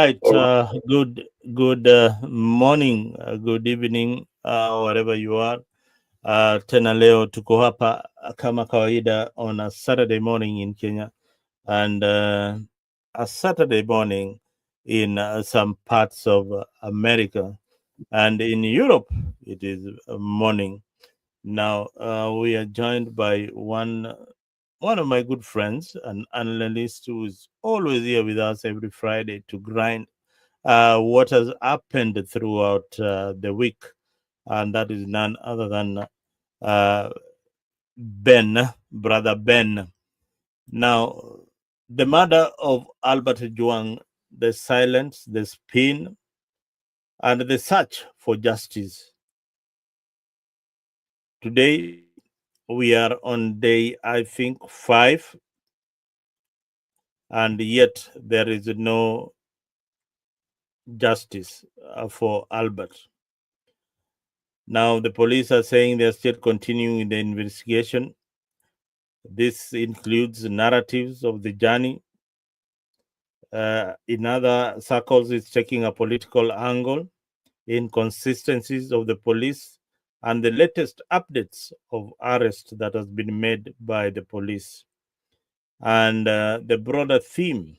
right. Good morning, good evening, wherever you are. Tena leo tuko hapa kama kawaida on a Saturday morning in Kenya and a Saturday morning in some parts of America, and in Europe it is morning. Now we are joined by one of my good friends, an analyst who is always here with us every Friday to grind what has happened throughout the week, and that is none other than uh, Brother Ben. Now, the murder of Albert Ojwang, the silence, the spin, and the search for justice. Today, we are on day, I think, 5, and yet there is no justice for Albert. Now, the police are saying they're still continuing the investigation. This includes narratives of the journey. In other circles, it's taking a political angle, inconsistencies of the police, and the latest updates of arrest that has been made by the police. And the broader theme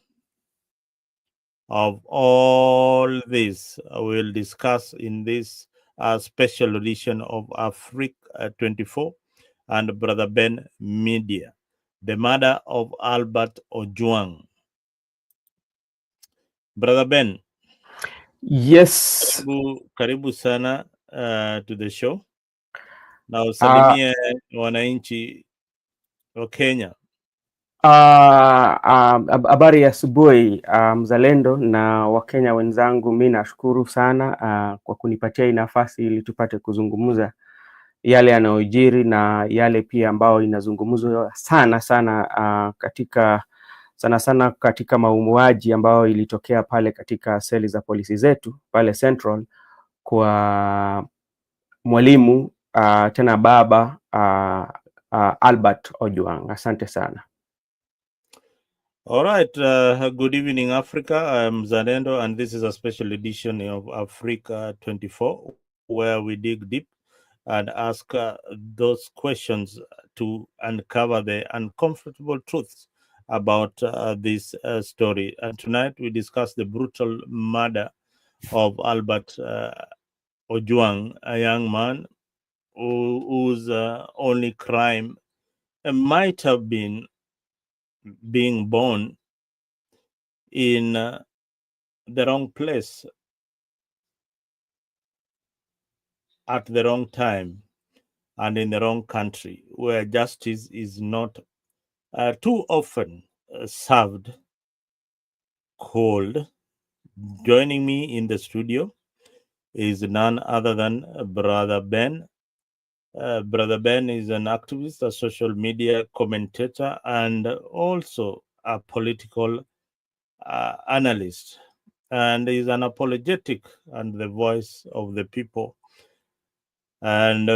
of all this we'll discuss in this special edition of Africa 24 and Brother Ben Media, the murder of Albert Ojwang. Brother Ben, Yes. karibu sana to the show. Na usalimie wananchi wa Kenya. Habari ya asubuhi mzalendo na Wakenya wenzangu, mimi nashukuru sana kwa kunipatia hii nafasi ili tupate kuzungumza yale yanayojiri na yale pia ambao inazungumzwa sana katika mauaji ambao ilitokea pale katika seli za polisi zetu pale Central kwa mwalimu tena baba Albert Ojwang. Asante sana. All right, good evening, Africa. I'm Zanendo, and this is a special edition of Africa 24, where we dig deep and ask those questions to uncover the uncomfortable truths about this story. And tonight we discuss the brutal murder of Albert Ojwang, a young man whose only crime might have been being born in the wrong place at the wrong time and in the wrong country, where justice is not too often served cold. Joining me in the studio is none other than Brother Ben. Brother Ben is an activist, a social media commentator, and also a political analyst, and is an apologetic and the voice of the people. And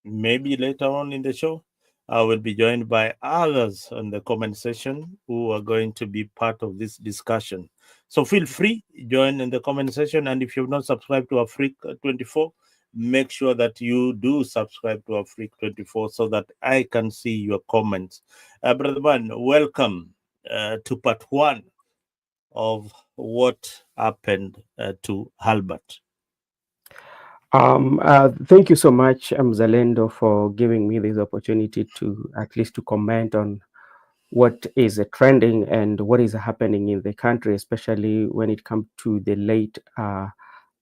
maybe later on in the show, I will be joined by others on the comment section who are going to be part of this discussion. So feel free, join in the comment section. And if you've not subscribed to Africa 24, make sure that you do subscribe to Africa 24 so that I can see your comments. Brother Man, welcome to part 1 of what happened to Albert. Thank you so much, Zalendo, for giving me this opportunity to at least to comment on what is trending and what is happening in the country, especially when it comes to the late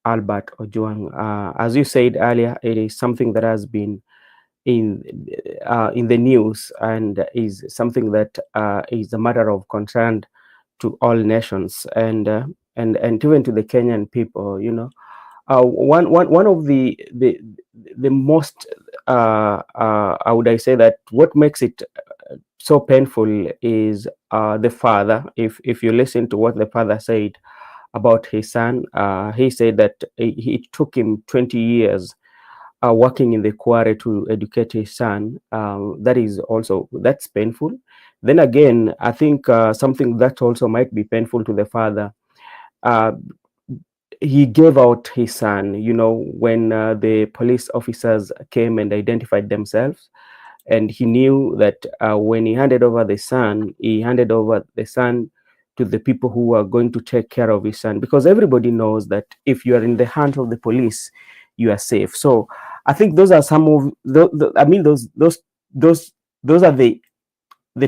Albert Ojwang. As you said earlier, it is something that has been in the news and is something that is a matter of concern to all nations and even to the Kenyan people. You know, one of the most how would I say that what makes it so painful is the father. If you listen to what the father said about his son, he said that it took him 20 years working in the quarry to educate his son. That's painful. Then again, I think something that also might be painful to the father. Uh, he gave out his son, when the police officers came and identified themselves, and he knew that when he handed over the son, he handed over the son to the people who are going to take care of his son, because everybody knows that if you are in the hands of the police, you are safe. So I think those are some of I mean, those are the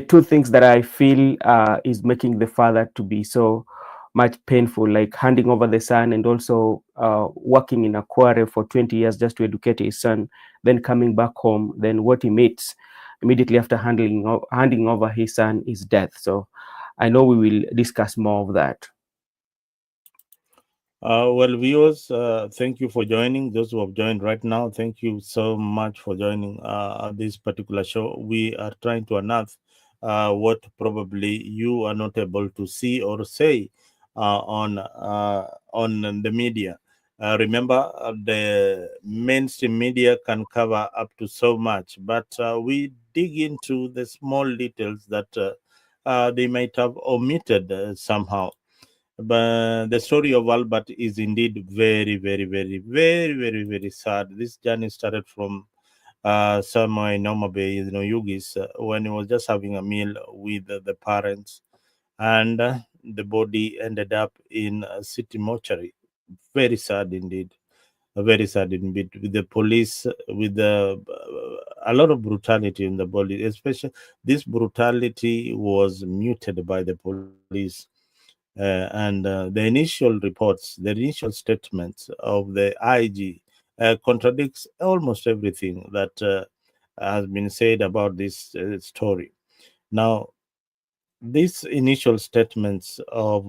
two things that I feel is making the father to be so much painful, like handing over the son, and also working in a quarry for 20 years just to educate his son, then coming back home, then what he meets immediately after handing over his son is death. So I know we will discuss more of that. Well, viewers, thank you for joining. Those who have joined right now, thank you so much for joining this particular show. We are trying to unearth what probably you are not able to see or say on the media. Remember, the mainstream media can cover up to so much, but we dig into the small details that they might have omitted somehow. But the story of Albert is indeed very, very, very, very, very, very sad. This journey started from somewhere in Noma Bay, Yugis, when he was just having a meal with the parents, and the body ended up in a city mortuary. Very sad indeed. Very sad indeed. With the police, with a lot of brutality in the body, especially this brutality was muted by the police. And the initial reports, the initial statements of the IG contradicts almost everything that has been said about this story. Now, these initial statements of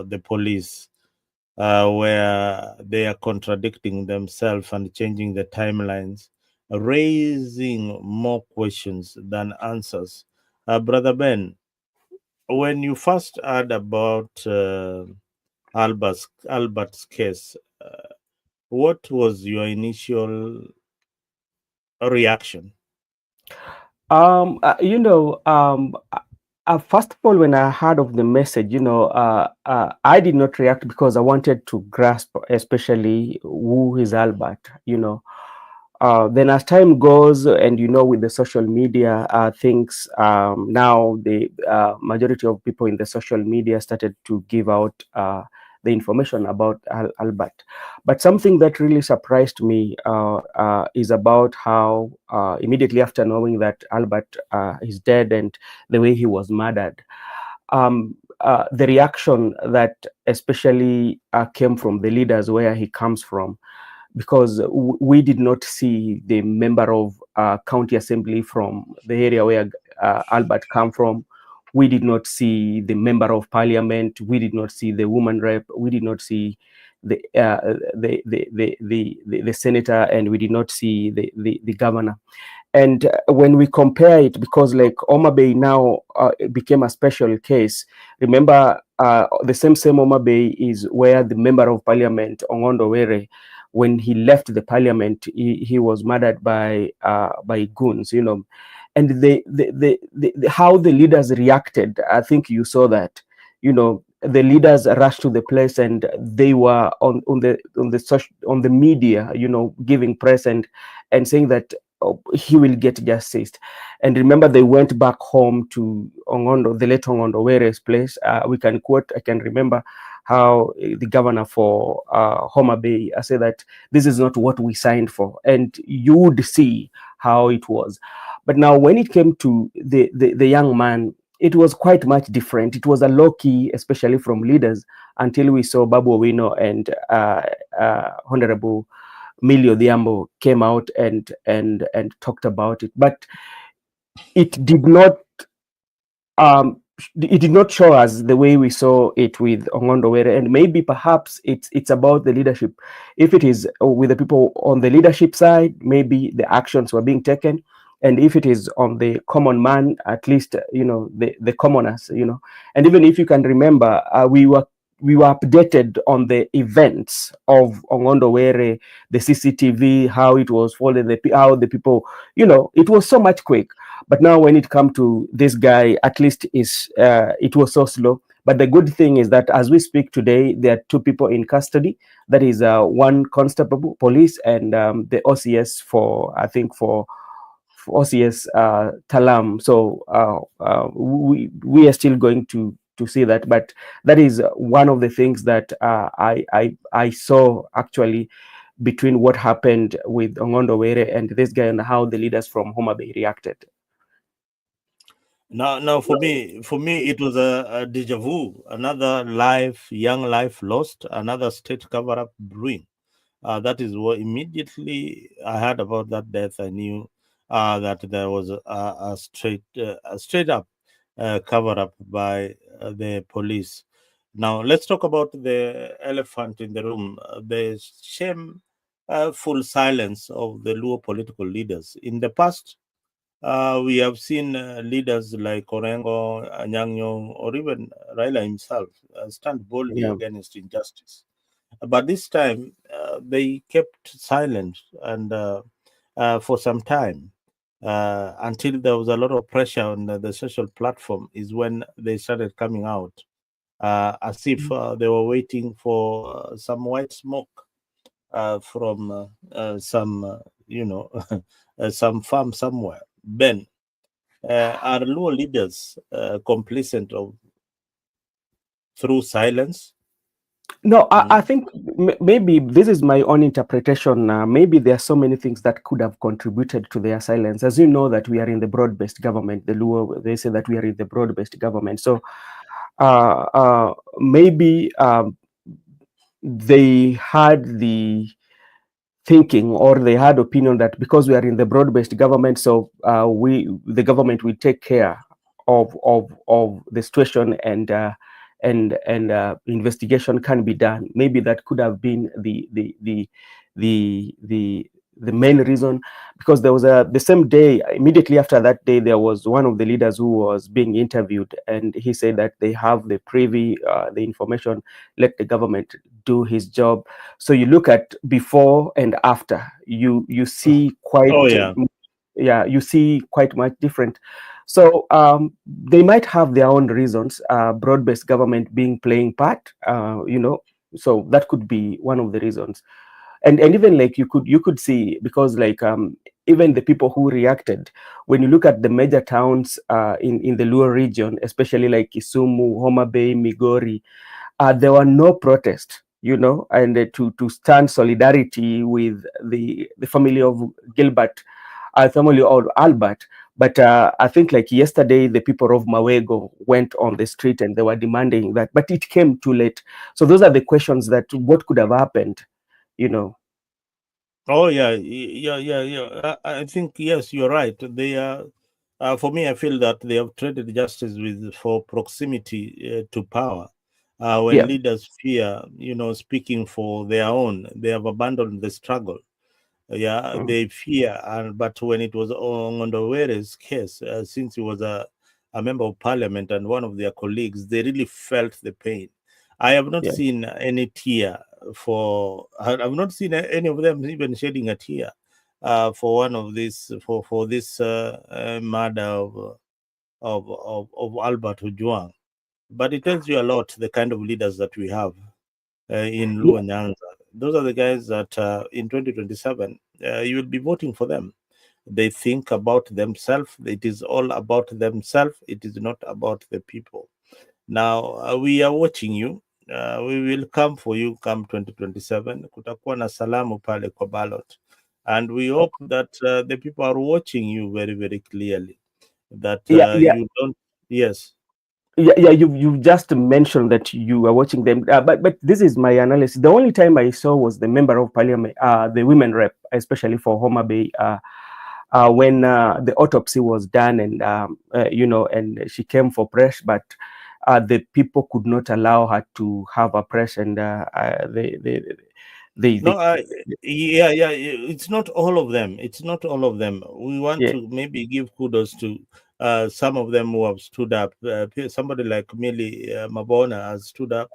the police, where they are contradicting themselves and changing the timelines, raising more questions than answers. Brother Ben, when you first heard about Albert's case, what was your initial reaction? Um, uh, you know, um, First of all, when I heard of the message, I did not react because I wanted to grasp, especially who is Albert. Then as time goes, and with the social media things, now the majority of people in the social media started to give out the information about Albert. But something that really surprised me is about how immediately after knowing that Albert is dead and the way he was murdered, the reaction that especially came from the leaders where he comes from, because we did not see the member of county assembly from the area where Albert come from. We did not see the member of parliament. We did not see the woman rep. We did not see the senator, and we did not see the governor. And when we compare it, because like Oma Bay now became a special case, remember the same Oma Bay is where the member of parliament, Ongondo Were, when he left the parliament, he was murdered by goons, and how the leaders reacted. I think you saw that, the leaders rushed to the place, and they were on the media, giving press and saying that he will get justice. And remember, they went back home to Ongondo, the late Ongondo Were's place. We can quote, I can remember how the governor for Homa Bay said that this is not what we signed for, and you would see how it was. But now when it came to the young man, it was quite much different. It was a low key, especially from leaders, until we saw Babu Owino and Honorable Millie Odhiambo came out and talked about it. But it did not show us the way we saw it with Ongondo Were, and maybe perhaps it's about the leadership. If it is with the people on the leadership side, maybe the actions were being taken, and if it is on the common man, at least the commoners, and even if you can remember, we were updated on the events of Ongondo Were, the CCTV, how it was followed, how the people, it was so much quick. But now when it come to this guy, at least is it was so slow. But the good thing is that as we speak today, there are two people in custody. That is one constable police and the OCS for, I think, for OCS Talam. So we are still going to see that, but that is one of the things that I saw actually between what happened with Ongondo Were and this guy and how the leaders from Homa Bay reacted. Now, for me, it was a deja vu. Another young life lost. Another state cover-up brewing. That is what immediately I heard about that death. I knew that there was a straight up cover-up by the police. Now, let's talk about the elephant in the room: the shameful silence of the Luo political leaders. In the past, we have seen leaders like Orengo, Anyang or even Raila himself stand boldly Yeah. against injustice. But this time, they kept silent and for some time until there was a lot of pressure on the social platform. Is when they started coming out as if they were waiting for some white smoke from some, some farm somewhere. Ben, are Luo leaders complacent of through silence? No, I Mm. think maybe this is my own interpretation. Maybe there are so many things that could have contributed to their silence. As you know, that we are in the broad-based government. The Luo, they say that we are in the broad-based government. So maybe they had the thinking or they had opinion that because we are in the broad-based government, so the government will take care of the situation and investigation can be done. Maybe that could have been the main reason, because there was the same day, immediately after that day, there was one of the leaders who was being interviewed, and he said that they have the privy, the information, let the government do his job. So you look at before and after, you see quite Oh yeah. yeah, you see quite much different. So they might have their own reasons, broad-based government being playing part, so that could be one of the reasons. And even like you could see, because like even the people who reacted, when you look at the major towns in the Luo region, especially like Kisumu, Homa Bay, Migori, there were no protest, and to stand solidarity with the family of Gilbert, family of Albert. But I think like yesterday, the people of Mawego went on the street and they were demanding that, but it came too late. So those are the questions that what could have happened, you know. Oh yeah, yeah. I think yes, you're right. They are. For me, I feel that they have traded justice with for proximity to power. When Yeah. leaders fear, speaking for their own, they have abandoned the struggle. Yeah, Mm. they fear. And but when it was Ongondowere's case, since he was a member of parliament and one of their colleagues, they really felt the pain. I have not Yeah. seen any tear I've not seen any of them even shedding a tear for one of this for this murder of Albert Ojwang. But it tells you a lot the kind of leaders that we have in Yeah. Luo Nyanza. Those are the guys that in 2027 you will be voting for them. They think about themselves. It is all about themselves. It is not about the people. Now we are watching you. We will come for you come 2027. Kutakuwa na salamu pale kwa ballot. And we hope that the people are watching you very, very clearly. That Yeah. Yeah. you don't, yes. Yeah, you've just mentioned that you are watching them, but this is my analysis. The only time I saw was the member of parliament, the women rep, especially for Homa Bay, when the autopsy was done, and and she came for press, but the people could not allow her to have a press, and No, they yeah. It's not all of them. It's not all of them. We want yeah, to maybe give kudos to some of them who have stood up. Somebody like Millie Mabona has stood up.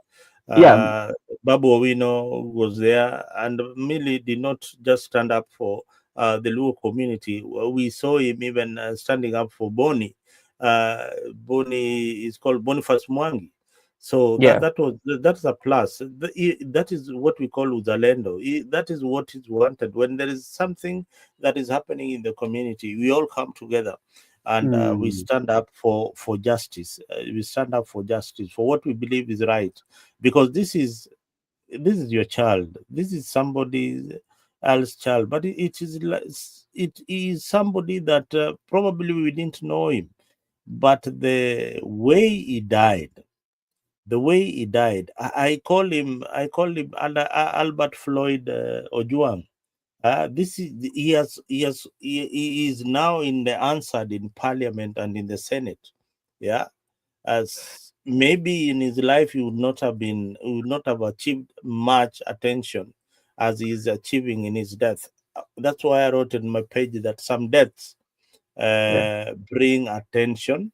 yeah, Uh, Babu Owino was there, and Millie did not just stand up for the Luo community. We saw him even standing up for Boni. Boni is called Boniface Mwangi. So Yeah. that's a plus. That is what we call uzalendo. That is what is wanted. When there is something that is happening in the community, we all come together and we Mm. stand up for justice. We stand up for justice for what we believe is right, because this is your child. This is somebody else's child, but it is somebody that probably we didn't know him, but the way he died, I call him Albert Floyd Ojwang. This is he is now in the answered in Parliament and in the Senate. Yeah, as maybe in his life he would not have achieved much attention as he is achieving in his death. That's why I wrote in my page that some deaths Yeah. bring attention.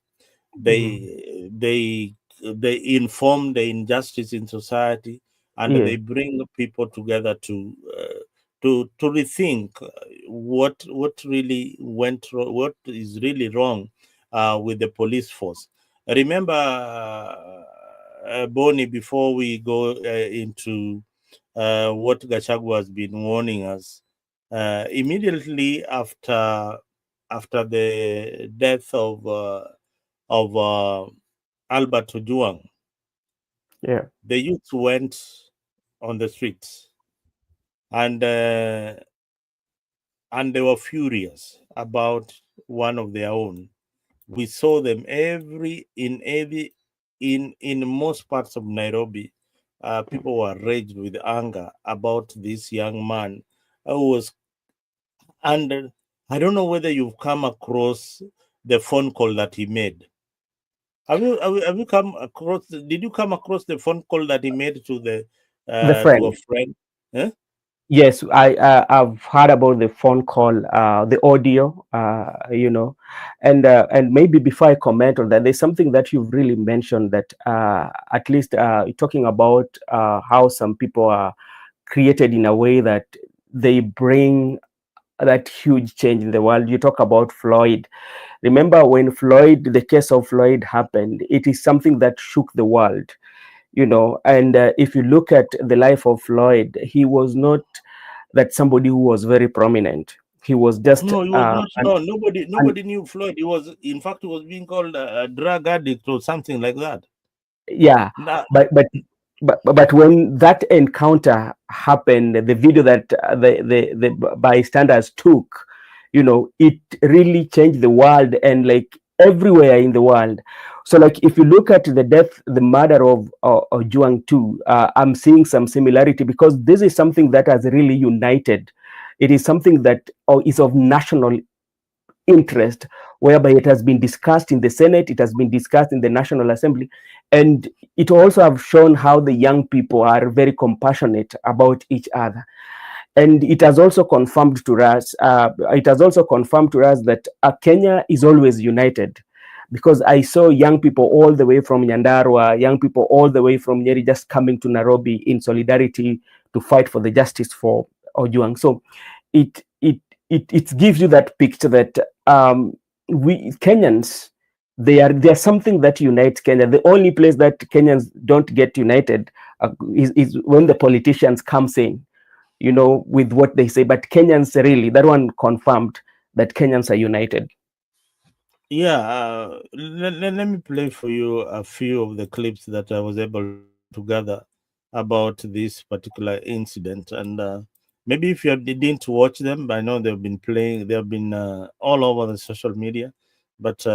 Mm. They inform the injustice in society, and Yeah. they bring people together to rethink what really went wrong, what is really wrong with the police force. Remember, Boni, before we go into what Gachagua has been warning us, immediately after the death of Albert Ojwang, Yeah. the youth went on the streets, and uh, and they were furious about one of their own. We saw them in most parts of Nairobi. People were raged with anger about this young man who was under. I don't know whether you've come across the phone call that he made. Have you come across? Did you come across the phone call that he made The to a friend. friend? Huh? Yes, I've heard about the phone call, the audio, and maybe before I comment on that, there's something that you've really mentioned that at least talking about how some people are created in a way that they bring that huge change in the world. You talk about Floyd. Remember when the case of Floyd happened, it is something that shook the world, and if you look at the life of Floyd, he was not that somebody who was very prominent. He was just No, he was not. No, nobody an nobody knew Floyd. He was, in fact, he was being called a drug addict or something like that. yeah, Now, but but but when that encounter happened, the video that the bystanders took, it really changed the world, and like everywhere in the world. So like if you look at the murder of Juang too, I'm seeing some similarity because this is something that has really united. It is something that is of national interest, whereby it has been discussed in the Senate, it has been discussed in the National Assembly, and it also have shown how the young people are very compassionate about each other. And it has also confirmed to us. That Kenya is always united, because I saw young people all the way from Nyandarua, young people all the way from Nyeri, just coming to Nairobi in solidarity to fight for the justice for Ojwang. So it gives you that picture that we Kenyans, there's something that unites Kenya. The only place that Kenyans don't get united is when the politicians comes in, with what they say. But Kenyans, really, that one confirmed that Kenyans are united. yeah, let me play for you a few of the clips that I was able to gather about this particular incident, and maybe if you didn't watch them, I know they've been all over the social media, but.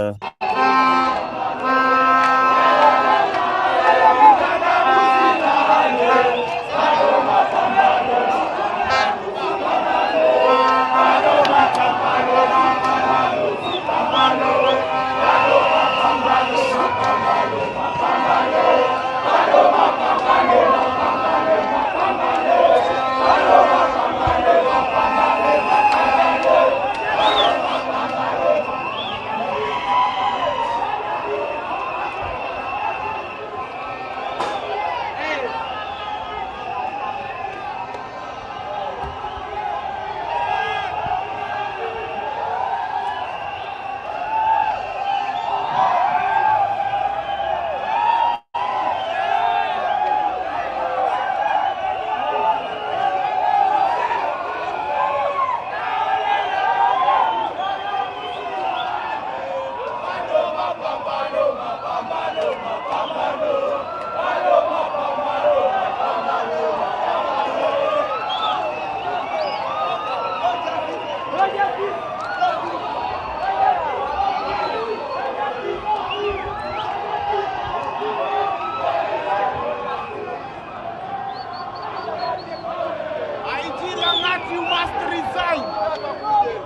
you must resign. They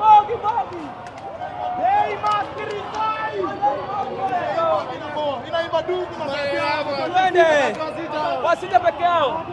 must resign. Wasije peke yao.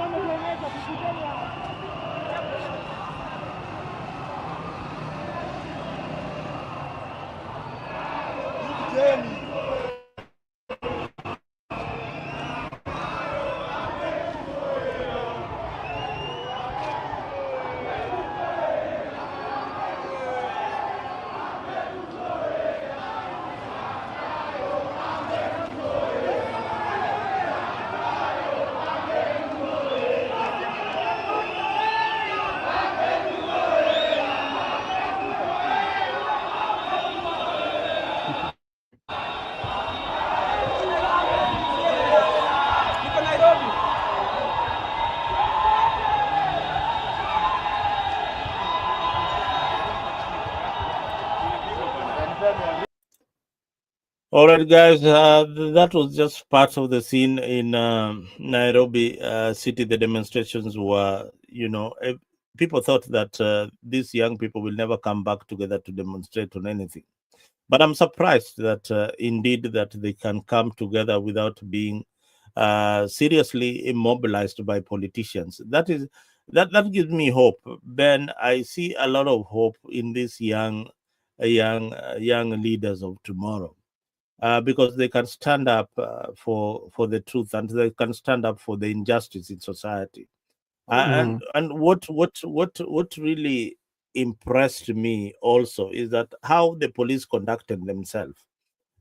All right, guys, that was just part of the scene in Nairobi city. The demonstrations were, people thought that these young people will never come back together to demonstrate on anything. But I'm surprised that indeed that they can come together without being seriously immobilized by politicians. That gives me hope. Ben, I see a lot of hope in these young leaders of tomorrow. Because they can stand up for the truth, and they can stand up for the injustice in society. And what really impressed me also is that how the police conducted themselves.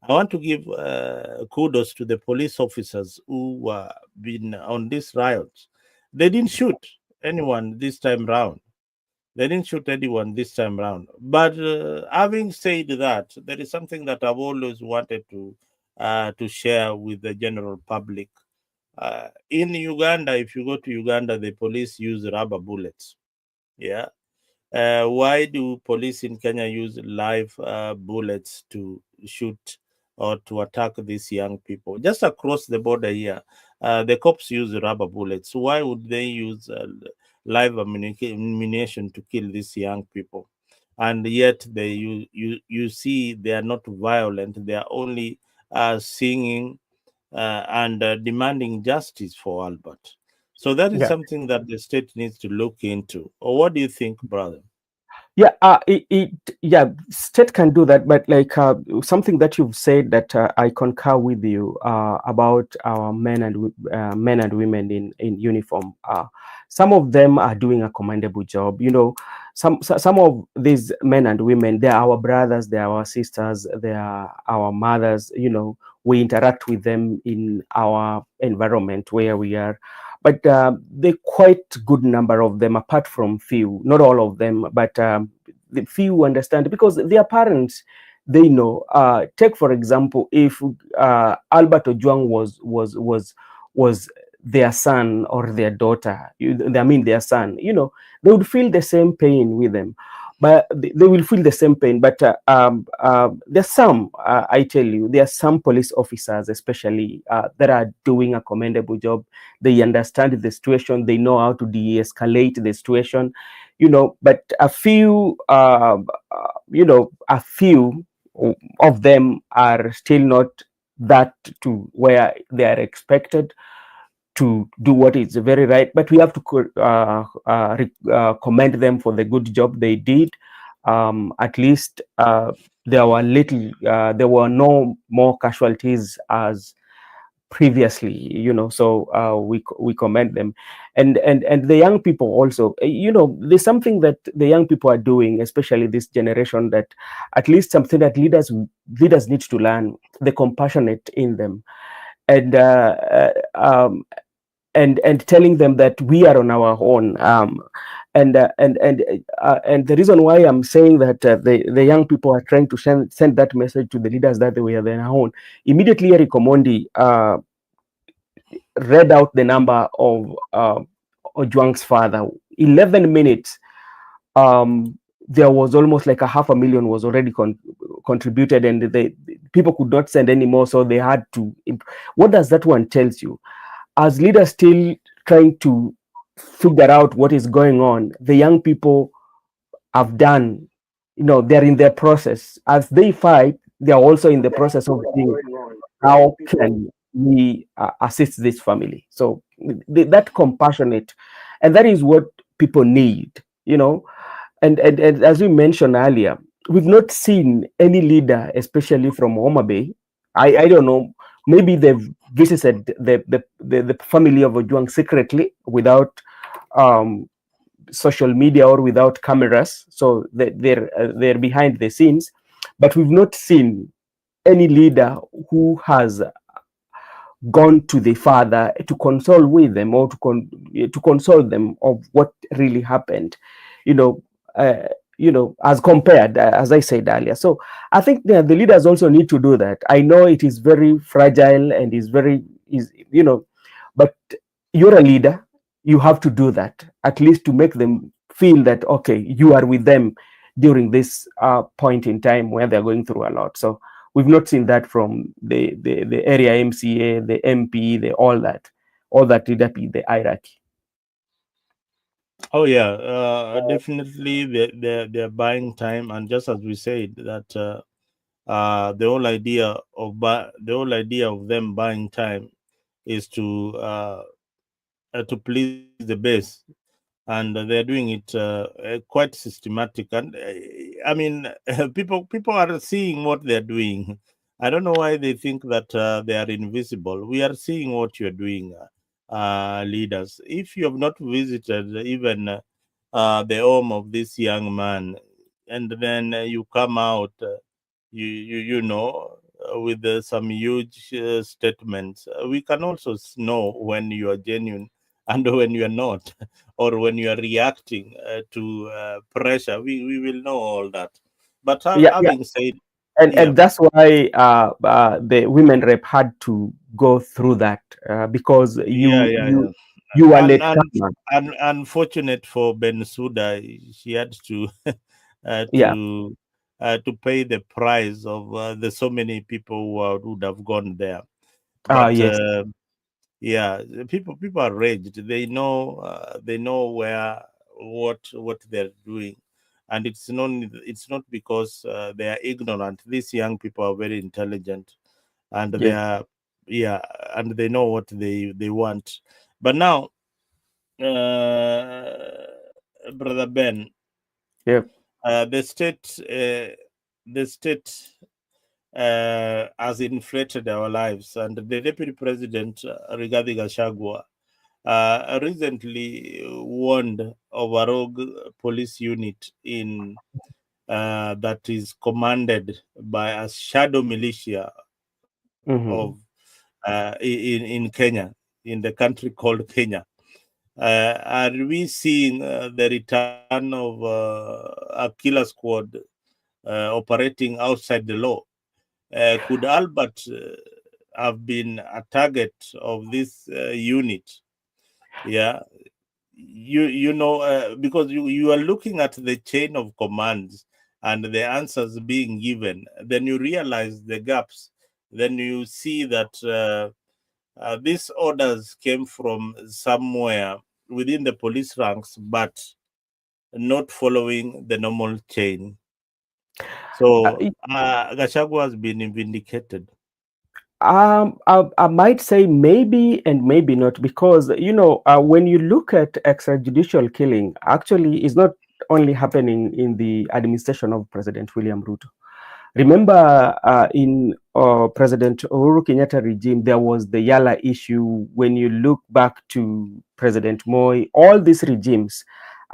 I want to give kudos to the police officers who been on these riots. They didn't shoot anyone this time round. They didn't shoot anyone this time round. But having said that, there is something that I've always wanted to share with the general public. In Uganda, if you go to Uganda, the police use rubber bullets. Yeah. Why do police in Kenya use live bullets to shoot or to attack these young people? Just across the border here, the cops use rubber bullets. Why would they use live ammunition to kill these young people? And yet you see they are not violent. They are only singing and demanding justice for Albert. So that is Yeah. something that the state needs to look into. Or what do you think, brother? Yeah, state can do that, but like something that you've said that I concur with you about our men and women in uniform. Some of them are doing a commendable job. Some of these men and women, they are our brothers, they are our sisters, they are our mothers. We interact with them in our environment where we are. But the quite good number of them, apart from few, not all of them, but the few understand, because their parents, they know. Take for example, if Albert Ojwang was their son or their daughter, their son, they would feel the same pain with them. But they will feel the same pain. But there's some, I tell you, there are some police officers, especially, that are doing a commendable job. They understand the situation. They know how to de-escalate the situation, But a few, a few of them are still not that to where they are expected to do what is very right, but we have to commend them for the good job they did. At least there were no more casualties as previously, so we commend them, and the young people also. There's something that the young people are doing, especially this generation, that at least something that leaders need to learn: the compassionate in them, and and telling them that we are on our own. And the reason why I'm saying that the young people are trying to send that message to the leaders that we are on our own. Immediately, Eric Omondi read out the number of Ojwang's father. 11 minutes. There was almost like 500,000 was already contributed, and the people could not send anymore, so they had to. What does that one tells you? As leaders still trying to figure out what is going on, the young people have done, they're in their process. As they fight, they're also in the process of seeing how can we assist this family. So that compassionate, and that is what people need, and as we mentioned earlier, we've not seen any leader, especially from Homa Bay. I don't know, maybe they've visited the family of Ojwang secretly without um, social media or without cameras, so they're behind the scenes, but we've not seen any leader who has gone to the father to console with them, or to console them of what really happened, you know, uh, as compared, as I said earlier. So I think the leaders also need to do that. I know it is very fragile and but you're a leader, you have to do that, at least to make them feel that, okay, you are with them during this point in time where they're going through a lot. So we've not seen that from the area MCA, the MP, all that leadership, the hierarchy. Oh yeah, definitely they're buying time, and just as we said that the whole idea of them buying time is to please the base, and they're doing it quite systematic. And I mean, people are seeing what they're doing. I don't know why they think that they are invisible. We are seeing what you're doing, leaders. If you have not visited even the home of this young man, and then you come out, with some huge statements, we can also know when you are genuine and when you are not, or when you are reacting to pressure. We will know all that. But Yeah, yeah, having said, yeah, and that's why the women rep had to go through that, because yeah, you yeah, you yeah. you are And latecomer. unfortunate for Bensouda, she had to uh, Yeah. to to pay the price of the so many people would have gone there. But Yes. yeah, people are raged. They know where what they're doing, and it's not because they are ignorant. These young people are very intelligent, and they Yeah. are, yeah, and they know what they want. But now, brother Ben, Yeah. the state has inflated our lives, and the deputy president, Rigathi Gachagua, recently warned of a rogue police unit in that is commanded by a shadow militia of Mm-hmm. in Kenya, in the country called Kenya. Are we seeing the return of a killer squad operating outside the law? Could Albert have been a target of this unit? Yeah, because you are looking at the chain of commands and the answers being given, then you realize the gaps. Then you see that these orders came from somewhere within the police ranks, but not following the normal chain. So Gachagua has been vindicated. I might say maybe and maybe not, because when you look at extrajudicial killing, actually is not only happening in the administration of President William Ruto. Remember, in President Uhuru Kenyatta regime, there was the Yala issue. When you look back to President Moi, all these regimes,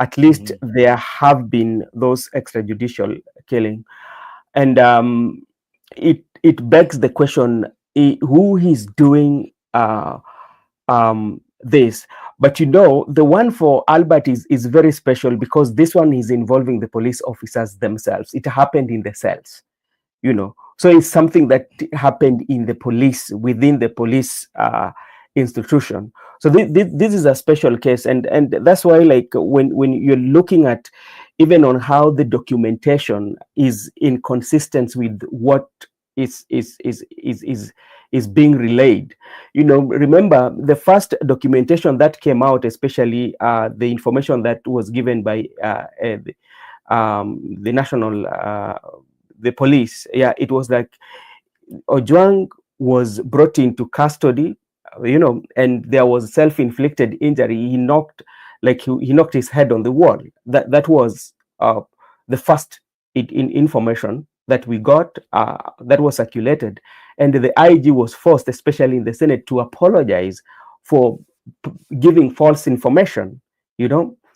at least Mhm. there have been those extrajudicial killing, and it begs the question, who is doing this. But the one for Albert is very special, because this one is involving the police officers themselves. It happened in the cells, so it's something that happened in the police, within the police institution. So this is a special case, and that's why, like, when you're looking at even on how the documentation is inconsistent with what is being relayed. Remember the first documentation that came out, especially the information that was given by the national, the police. Yeah, it was like Ojwang was brought into custody, and there was self-inflicted injury. He knocked, he knocked his head on the wall. That was the first information that we got, that was circulated, and the IG was forced, especially in the Senate, to apologize for giving false information.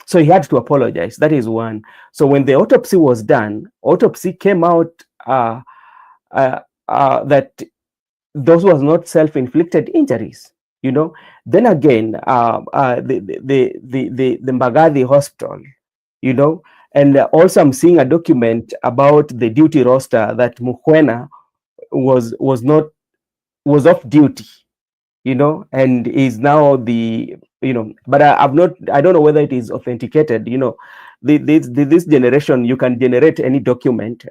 So he had to apologize. That is one. So when the autopsy was done, autopsy came out that those was not self-inflicted injuries. Then again, the Mbagathi hospital, and also I'm seeing a document about the duty roster that Mukwena was off duty, and is now but I don't know whether it is authenticated. This generation, you can generate any document,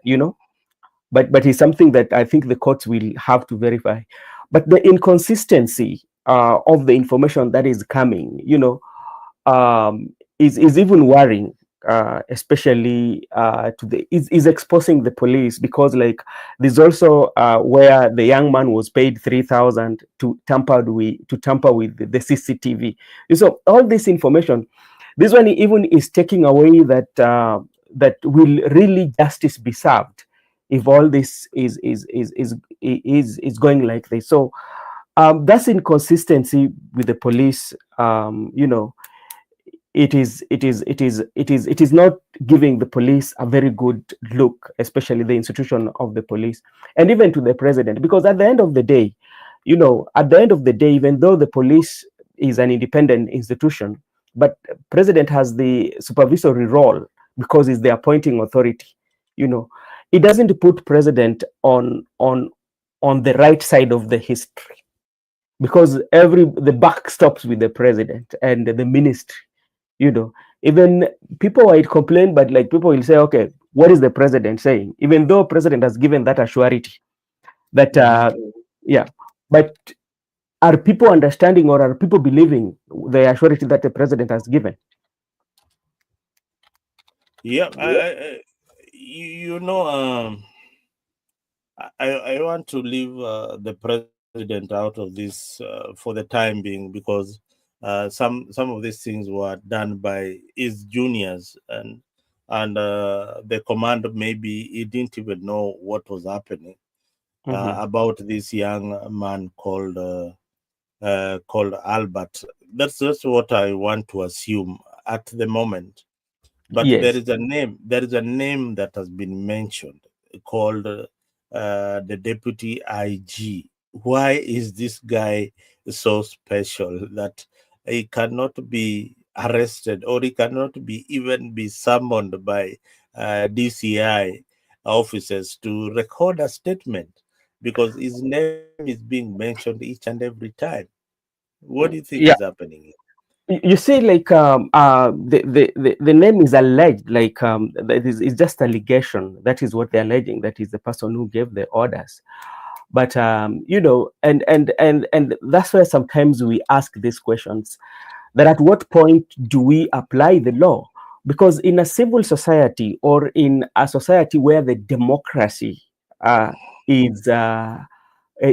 but it's something that I think the courts will have to verify. But the inconsistency of the information that is coming, is even worrying, especially is exposing the police, because there's also where the young man was paid 3,000 to tamper with the CCTV. So all this information, this one even is taking away that will really justice be served if all this is going like this. So that's inconsistency with the police. It is not giving the police a very good look, especially the institution of the police, and even to the president, because at the end of the day, even though the police is an independent institution, but president has the supervisory role because he's the appointing authority. It doesn't put president on the right side of the history, because the buck stops with the president and the ministry. Even people might complain, but people will say, okay, what is the president saying? Even though president has given that assurity that but are people understanding, or are people believing the assurity that the president has given? Yeah, I want to leave the president out of this for the time being, because some of these things were done by his juniors, and the command, maybe he didn't even know what was happening about this young man called Albert. That's what I want to assume at the moment. But Yes. there is a name that has been mentioned, called the deputy IG. Why is this guy so special that he cannot be arrested, or he cannot even be summoned by DCI officers to record a statement, because his name is being mentioned each and every time? What do you think is happening here? You see, the name is alleged, that is just allegation. That is what they're alleging. That is the person who gave the orders. But and that's why sometimes we ask these questions: that at what point do we apply the law? Because in a civil society, or in a society where the democracy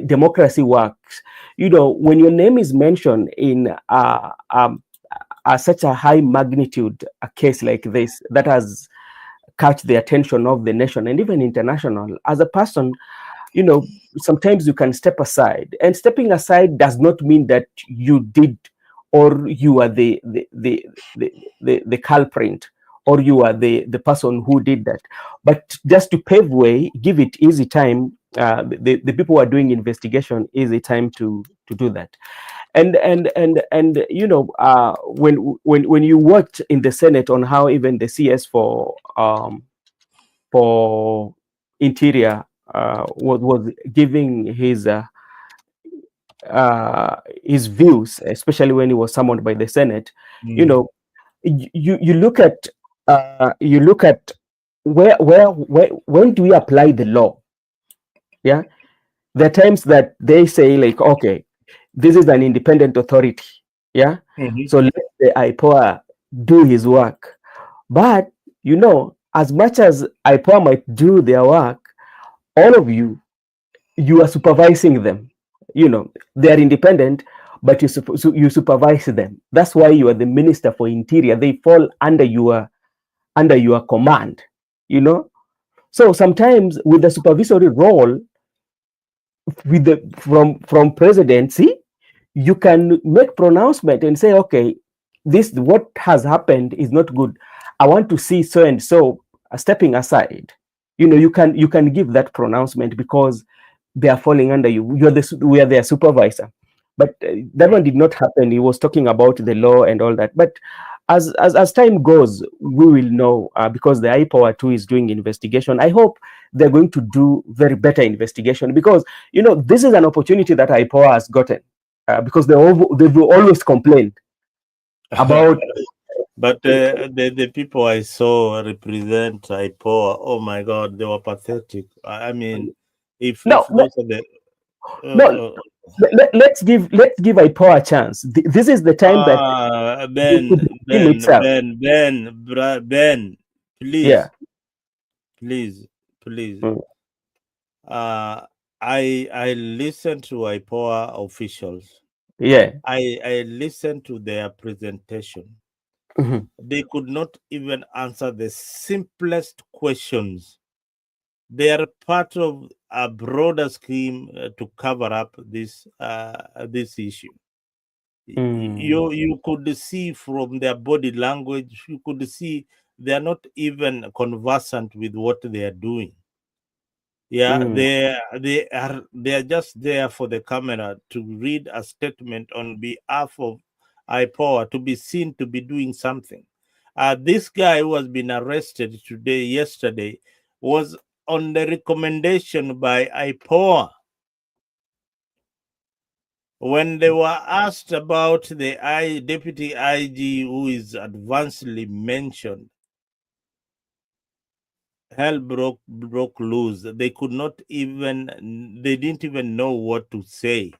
democracy works, when your name is mentioned in such a high magnitude a case like this, that has catch the attention of the nation and even international, as a person, sometimes you can step aside, and stepping aside does not mean that you did, or you are the culprit, or you are the person who did that, but just to pave way, give it easy time, the people who are doing investigation easy time to do that. And when you watch in the Senate on how even the CS for Interior was giving his views, especially when he was summoned by the Senate, you look at where when do we apply the law? Yeah, there are times that they say, okay, this is an independent authority. Yeah, so let the IPOA do his work. But as much as IPOA might do their work, all of you are supervising them. You know, they are independent, but you supervise them. That's why you are the Minister for Interior. They fall under your command. You know, so sometimes with the supervisory role, with the from presidency, you can make pronouncement and say, okay, this what has happened is not good. I want to see so and so stepping aside. You know, you can give that pronouncement because they are falling under you. We are their supervisor. But that one did not happen. He was talking about the law and all that. But as time goes, we will know because the IPOA too is doing investigation. I hope they're going to do very better investigation because, you know, this is an opportunity that IPOA has gotten because they've always complained about. But the people I saw represent IPOA, oh my God, they were pathetic. I mean, if those are the let's give IPOA a chance. This is the time that Ben, please, yeah, please. Mm. I listen to IPOA officials. Yeah, I listened to their presentation. Mhm. They could not even answer the simplest questions. They are part of a broader scheme to cover up this issue. You could see from their body language, you could see they are not even conversant with what they are doing. Yeah, they are just there for the camera to read a statement on behalf of IPOA to be seen to be doing something. This guy who has been arrested yesterday, was on the recommendation by IPOA. When they were asked about the deputy IG who is advancedly mentioned, hell broke loose. They didn't even know what to say.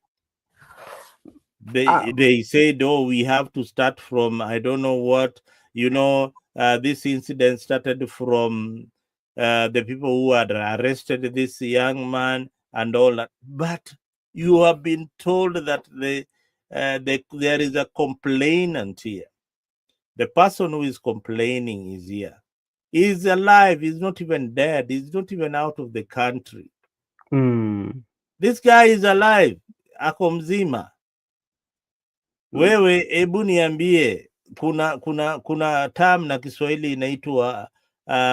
They said, oh, we have to start from, I don't know what, this incident started from the people who had arrested this young man and all that. But you have been told that there is a complainant here. The person who is complaining is here. He's alive. He's not even dead. He's not even out of the country. This guy is alive. Ako mzima. Wewe hebu niambie, kuna term na Kiswahili inaitwa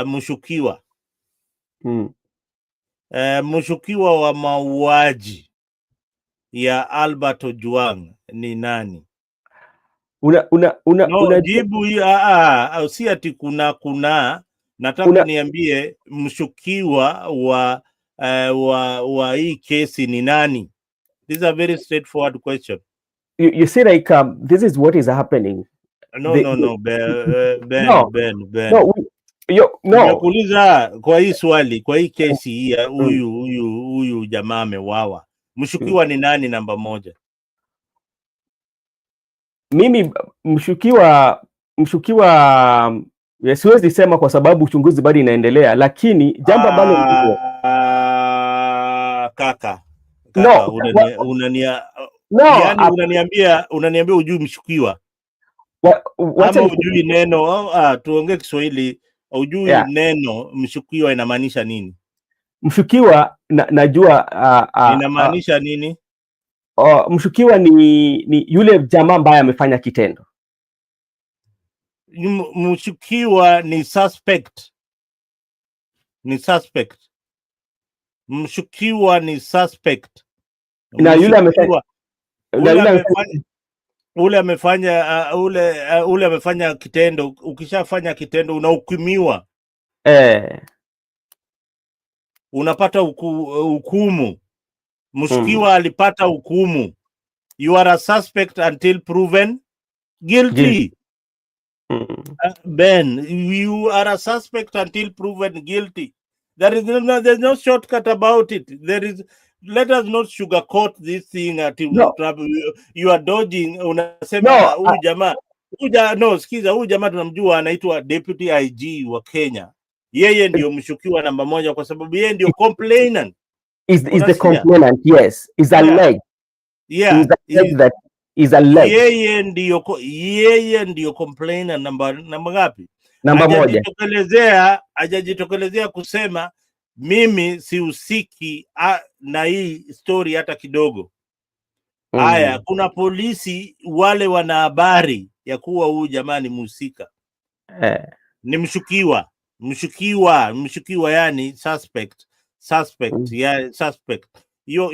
mshukiwa. Mshukiwa wa mauaji ya Albert Ojwang ni nani? Jibu si ati kuna nataka niambie mshukiwa wa hii kesi ni nani? This is a very straightforward question. You see, like this is what is happening. No, Ben. Nimekuuliza kwa hii swali, kwa hii kesi hii huyu jamaa amewawa. Mshukiwa ni nani namba moja? Mimi mshukiwa siwezi sema kwa sababu uchunguzi bado inaendelea, lakini jambo ambalo kaka no, unaniambia ujui mshukiwa ama ujui neno tuongee Kiswahili, ujui neno mshukiwa inamaanisha nini? Mshukiwa najua inamaanisha nini? Mshukiwa ni yule jamaa ambaye amefanya kitendo. Mshukiwa ni suspect. Mshukiwa ni suspect. Na yule amefanya ule amefanya kitendo. Ukishafanya kitendo unahukumiwa, unapata hukumu. Mshukiwa alipata hukumu. You are a suspect until proven guilty. Ben, you are a suspect until proven guilty. There's no shortcut about it. Let us not sugarcoat this thing you are dodging. Unasema huyu jamaa sikiza, huyu jamaa tunamjua anaitwa Deputy IG wa Kenya. Yeye ndio mshukiwa namba moja kwa sababu yeye ndio complainant. Is the complainant, yes. Is alleged. Yeah. That is alleged. Yeye ndio complainant namba ngapi? Namba moja. Hajajitokelezea kusema mimi sihusiki na hii story hata kidogo. Haya, kuna polisi wale wana habari ya kuwa huyu jamani mhusika. Ni mshukiwa, yani suspect. Yeah, suspect. You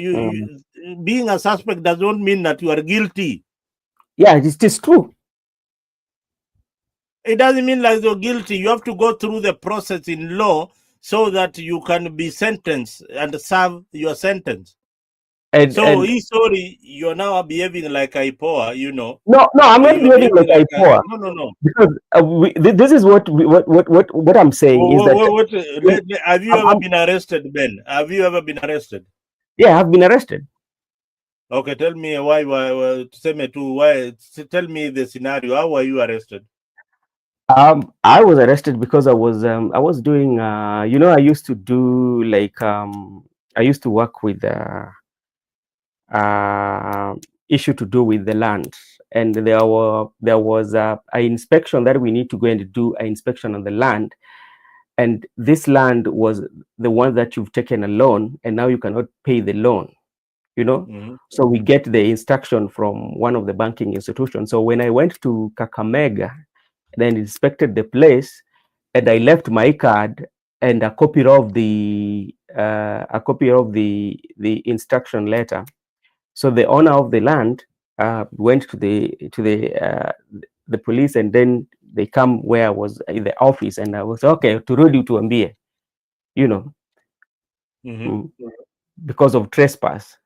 being a suspect does not mean that you are guilty. Yeah, it is true. It doesn't mean like you're guilty. You have to go through the process in law so that you can be sentenced and serve your sentence. He's sorry, you're now behaving like IPOA, you know. No, I'm not behaving like IPOA. No. Because this is what I'm saying is that. Have you ever been arrested, Ben? Have you ever been arrested? Yeah, I've been arrested. Okay, tell me why. Tell me the scenario. How were you arrested? I was arrested because I was doing. I used to do like I used to work with issue to do with the land, and there was an inspection that we need to go and do an inspection on the land, and this land was the one that you've taken a loan and now you cannot pay the loan, So we get the instruction from one of the banking institutions. So when I went to Kakamega, then inspected the place, and I left my card and a copy of the instruction letter. So the owner of the land went to the police, and then they come where I was in the office, and I was okay to read you to MBA, because of trespass.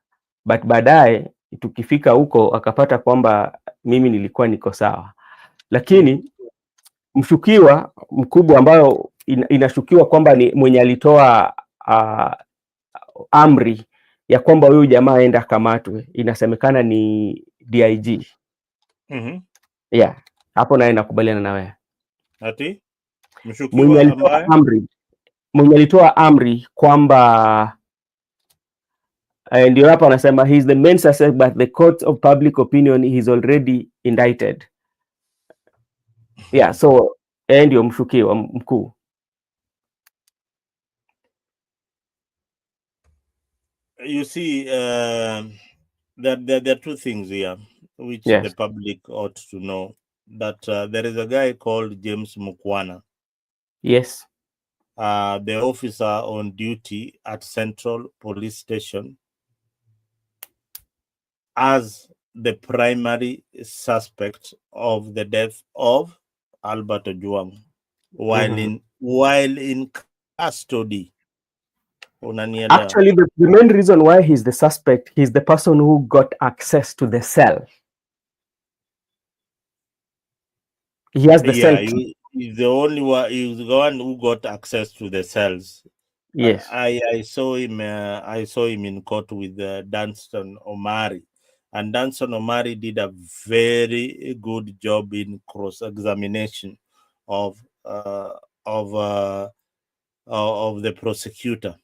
But baadaye tukifika huko akapata kwamba mimi nilikuwa niko sawa, lakini mshukiwa mkubwa ambayo inashukiwa kwamba ni mwenye alitoa amri ya kwamba huyu jamaa aenda akamatwe, inasemekana ni DIG. Yeah, hapo naye nakubaliana na wewe. Ati mshukiwa mwenye alitoa amri kwamba ndio hapa anasema he is the main suspect but the court of public opinion he is already indicted. Yeah, so ndio mshukiwa mkuu. You see, there are two things here which the public ought to know. That there is a guy called James Mukwana. Yes. The officer on duty at Central Police Station as the primary suspect of the death of Albert Ojwang while in custody. Actually, the main reason why he's the suspect, he's the person who got access to the cell. He has the cell. He's the only one. He's the one who got access to the cells. Yes, I saw him. I saw him in court with Danston Omari, and Danston Omari did a very good job in cross-examination of the prosecutor.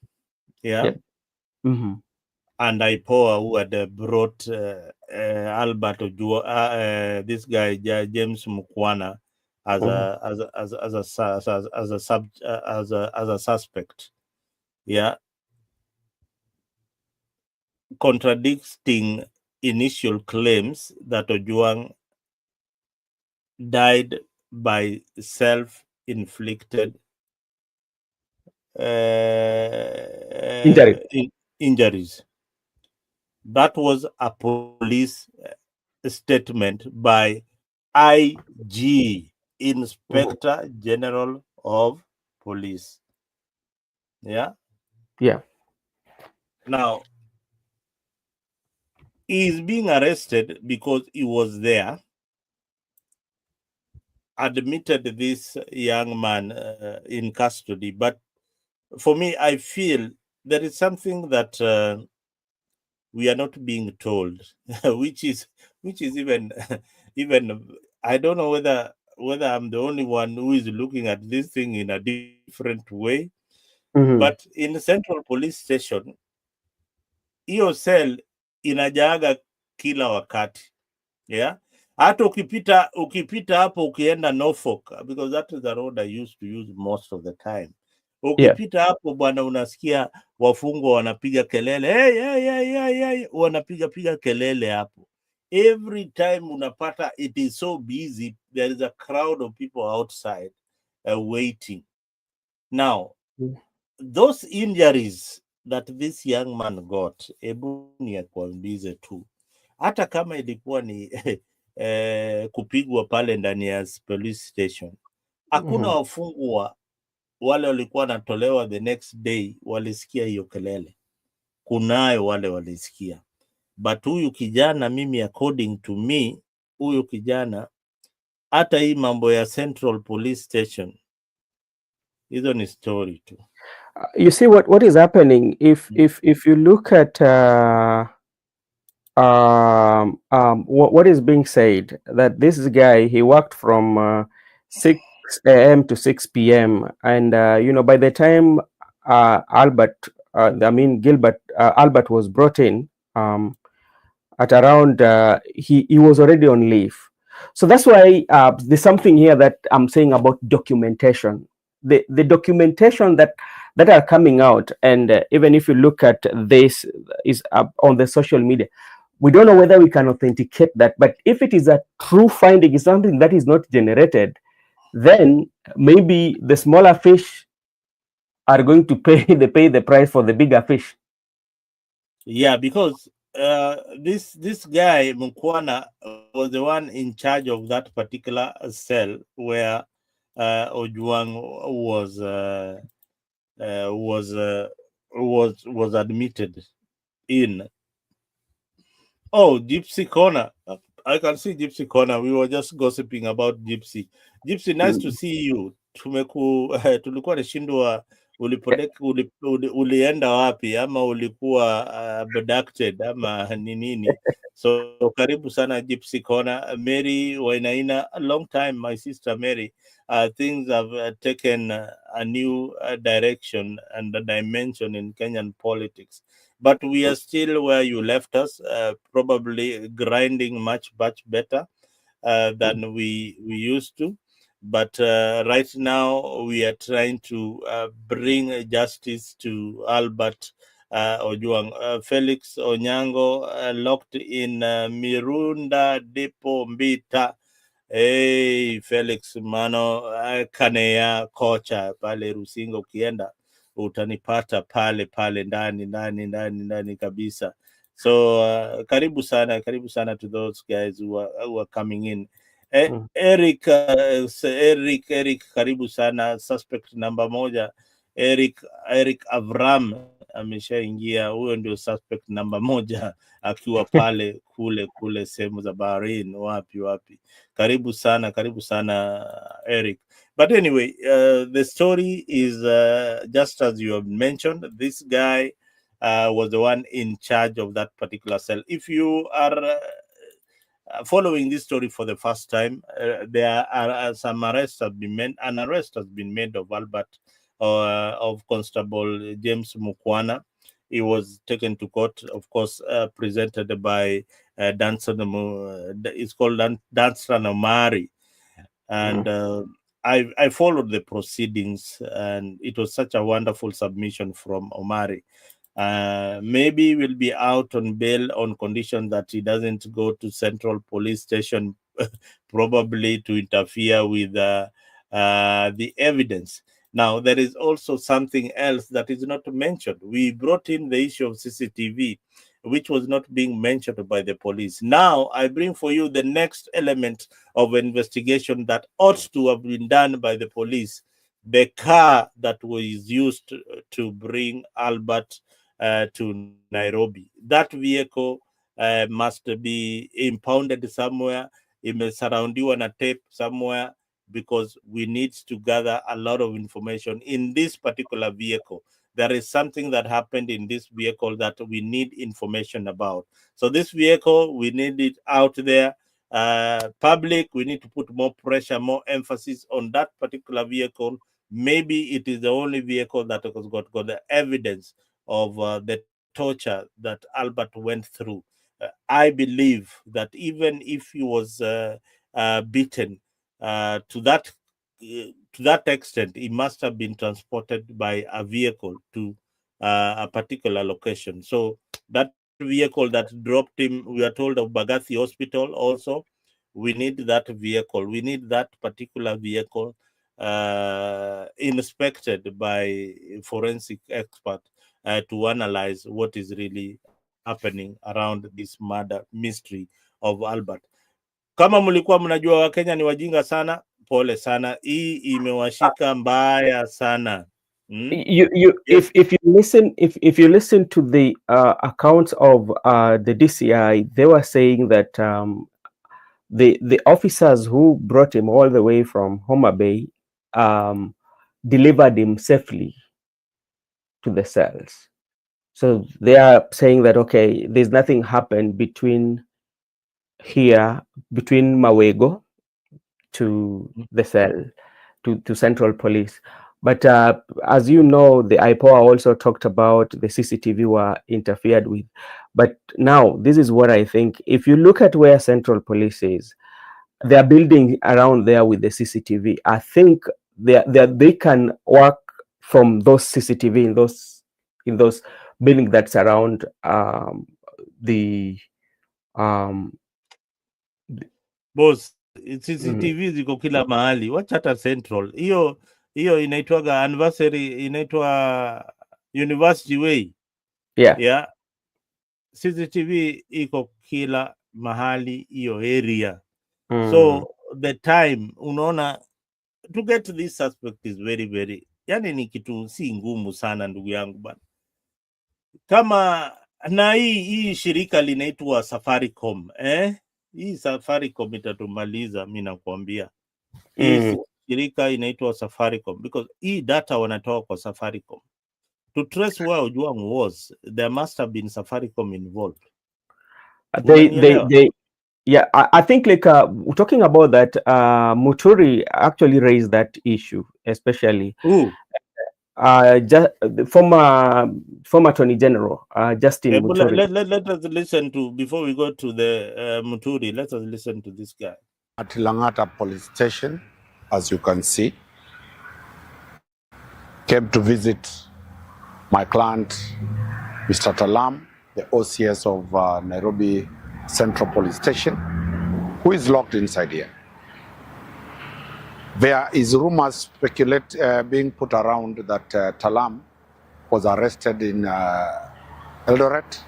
Yeah. Yep. And IPOA who had brought Albert Ojwang, this guy James Mukwana as a suspect. Yeah. Contradicting initial claims that Ojwang died by self-inflicted injuries. That was a police statement by IG, Inspector General of Police. Yeah. Now, he is being arrested because he was there, admitted this young man in custody. But for me, I feel there is something that we are not being told, which is even I don't know whether whether I'm the only one who is looking at this thing in a different way, Mm-hmm. but in Central Police Station hiyo cell inajaaga kila wakati, yeah. Hata ukipita hapo ukienda Norfolk, because that is the road I used to use most of the time. Yeah. Ukipita hapo bwana, unasikia wafungwa wanapiga kelele, hey, hey, hey, hey, hey, wanapiga kelele hapo. Every time unapata it is so busy, there is a crowd of people outside waiting. Now, those injuries that this young man got, hebu nikwambize tu, hata kama ilikuwa ni kupigwa pale ndani ya police station, hakuna wafungwa wale walikuwa wanatolewa the next day walisikia hiyo kelele. Kunayo wale walisikia, but huyu kijana, mimi according to me, huyu kijana, hata hii mambo ya Central Police Station, hizo ni story tu. You see what is happening if you look at what is being said, that this guy, he worked from 6 a.m. to 6 p.m. and by the time Albert was brought in at around he was already on leave. So that's why there's something here that I'm saying about documentation. The documentation that are coming out, and even if you look at this is on the social media, we don't know whether we can authenticate that. But if it is a true finding, is something that is not generated, then maybe the smaller fish are going to pay the price for the bigger fish. Yeah, because this guy Mukwana was the one in charge of that particular cell where Ojwang was admitted in. Oh, Gypsy Corner. I can see Gypsy Corner. We were just gossiping about Gypsy. Gypsy, nice to see you. Tulikuwa nashindwa ulienda wapi, ama ulikuwa abducted ama ni nini. So karibu sana Gypsy Corner. Mary Wainaina, a long time, my sister Mary. Things have taken a new direction and a dimension in Kenyan politics. But we are still where you left us, probably grinding much better than we used to. But right now we are trying to bring justice to Albert Ojwang. Felix Onyango locked in Mirunda Depo Mbita. Hey, Felix mano, kanea kocha pale Rusinga, ukienda utanipata pale ndani kabisa. So karibu sana to those guys who are coming in. Eric, karibu sana. Suspect namba moja, Eric Avram ameshaingia. Huyo ndio suspect namba moja, akiwa pale kule sehemu za Bahrain, wapi. Karibu sana Eric. But anyway, the story is just as you have mentioned. This guy was the one in charge of that particular cell. If you are following this story for the first time, there are some arrests have been made. An arrest has been made of Albert, of Constable James Mukwana. He was taken to court, of course, presented by Danson. It's called Danson Omari, and I followed the proceedings, and it was such a wonderful submission from Omari. Maybe will be out on bail on condition that he doesn't go to Central Police Station, probably to interfere with the evidence. Now, there is also something else that is not mentioned. We brought in the issue of CCTV, which was not being mentioned by the police. Now, I bring for you the next element of investigation that ought to have been done by the police. The car that was used to bring Albert to Nairobi. That vehicle must be impounded somewhere. Imesurroundiwa na tape somewhere, because we need to gather a lot of information in this particular vehicle. There is something that happened in this vehicle that we need information about. So this vehicle, we need it out there. public, we need to put more pressure, more emphasis on that particular vehicle. Maybe it is the only vehicle that has got the evidence of the torture that Albert went through. I believe that even if he was beaten to that extent, he must have been transported by a vehicle to a particular location. So that vehicle that dropped him, we are told of Bagathi Hospital also. We need that vehicle. We need that particular vehicle inspected by forensic expert to analyze what is really happening around this murder mystery of Albert. Kama mlikuwa mnajua Wakenya ni wajinga sana, pole sana. Hii imewashika mbaya sana. Yes. If you listen to the accounts of the DCI, they were saying that the officers who brought him all the way from Homa Bay delivered him safely to the cells. So they are saying that, okay, there's nothing happened between Mawego to the cell, to Central Police. But as you know, the IPOA also talked about the CCTV were interfered with. But now, this is what I think. If you look at where Central Police is, they are building around there with the CCTV. I think they can work from those CCTV in those buildings that surround the boss. CCTV ziko kila mahali, wacha hata Central. Hiyo inaitwaga anniversary, inaitwa University Way. Yeah. CCTV iko kila mahali hiyo area. So the time, unaona, to get this suspect is very very, yani ni kitu si ngumu sana ndugu yangu bana. Kama na hii shirika linaitwa Safaricom, hii Safaricom itatumaliza, mimi nakwambia. Hii shirika inaitwa Safaricom because hii data wanatoa kwa Safaricom. To trace where Ojwang was, there must have been Safaricom involved. I think like talking about that, Muturi actually raised that issue, especially. Former Attorney General Justin Muturi. Let us listen to, before we go to the Muturi, let us listen to this guy. At Langata Police Station, as you can see, came to visit my client, Mr. Talam, the OCS of Nairobi Central Police Station, who is locked inside here. There is rumors being put around that Talam was arrested in Eldoret.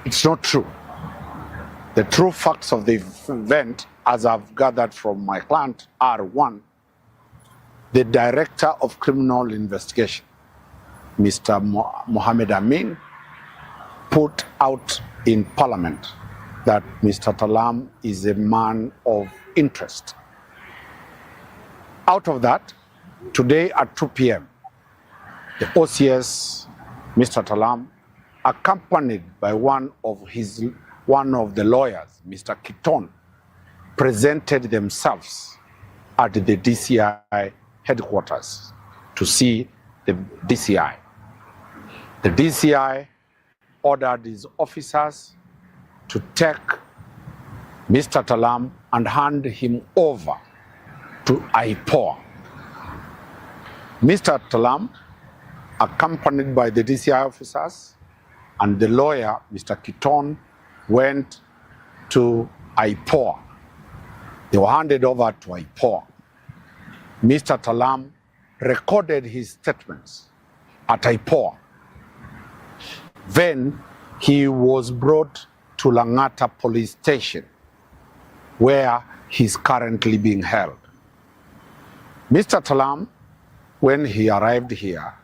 It's not true. The true facts of the event, as I've gathered from my client, are: one, the Director of Criminal Investigation, Mr. Mohammed Amin, put out in Parliament that Mr. Talam is a man of interest. Out of that, today at 2 p.m., the OCS, Mr. Talam, accompanied by one of the lawyers, Mr. Kiton, presented themselves at the DCI headquarters to see the DCI. The DCI ordered his officers to take Mr. Talam and hand him over to IPOA. Mr. Talam, accompanied by the DCI officers and the lawyer, Mr. Kiton, went to IPOA. They were handed over to IPOA. Mr. Talam recorded his statements at IPOA. Then he was brought to Langata Police Station, where he's currently being held. Mr. Talam, when he arrived here,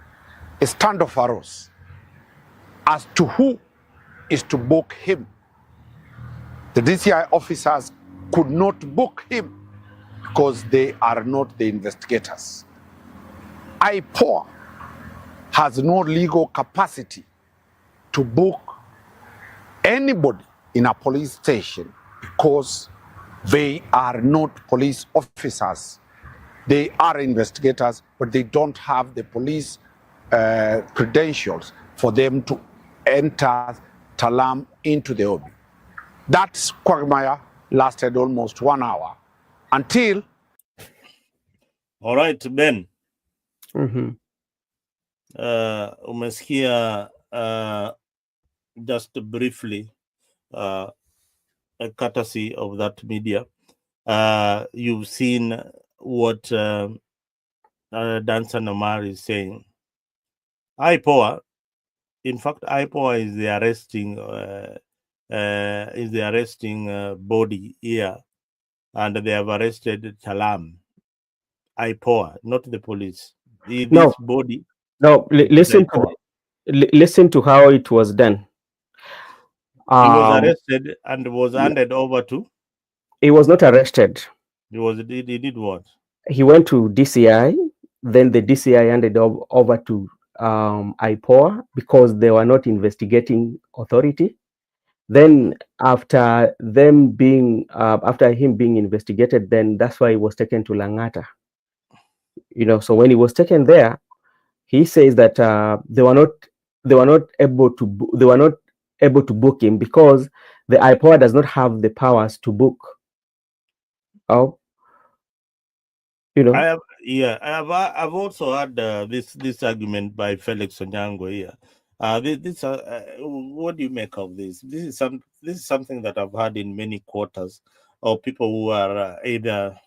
a standoff arose as to who is to book him. The DCI officers could not book him because they are not the investigators. IPOA has no legal capacity to book anybody in a police station because They are not police officers. They are investigators, but they don't have the police credentials for them to enter Talam into the Obi. That quagmire lasted almost 1 hour until. All right, Ben. Umesikia just briefly, a courtesy of that media. You've seen what Danson Omar is saying. IPOA, in fact, IPOA is the arresting body here, and they have arrested Talam. IPOA, not the police. This body. No, listen to how it was done. He was arrested and was handed over to. He was not arrested. He did what? He went to DCI. Then the DCI handed over to IPOA because they were not investigating authority. Then after him being investigated, then that's why he was taken to Langata. So when he was taken there, he says that they were not able to book him because the IPOA does not have the powers to book. I've also heard this argument by Felix Onyango here. What do you make of this? This is something that I've heard in many quarters of people who are either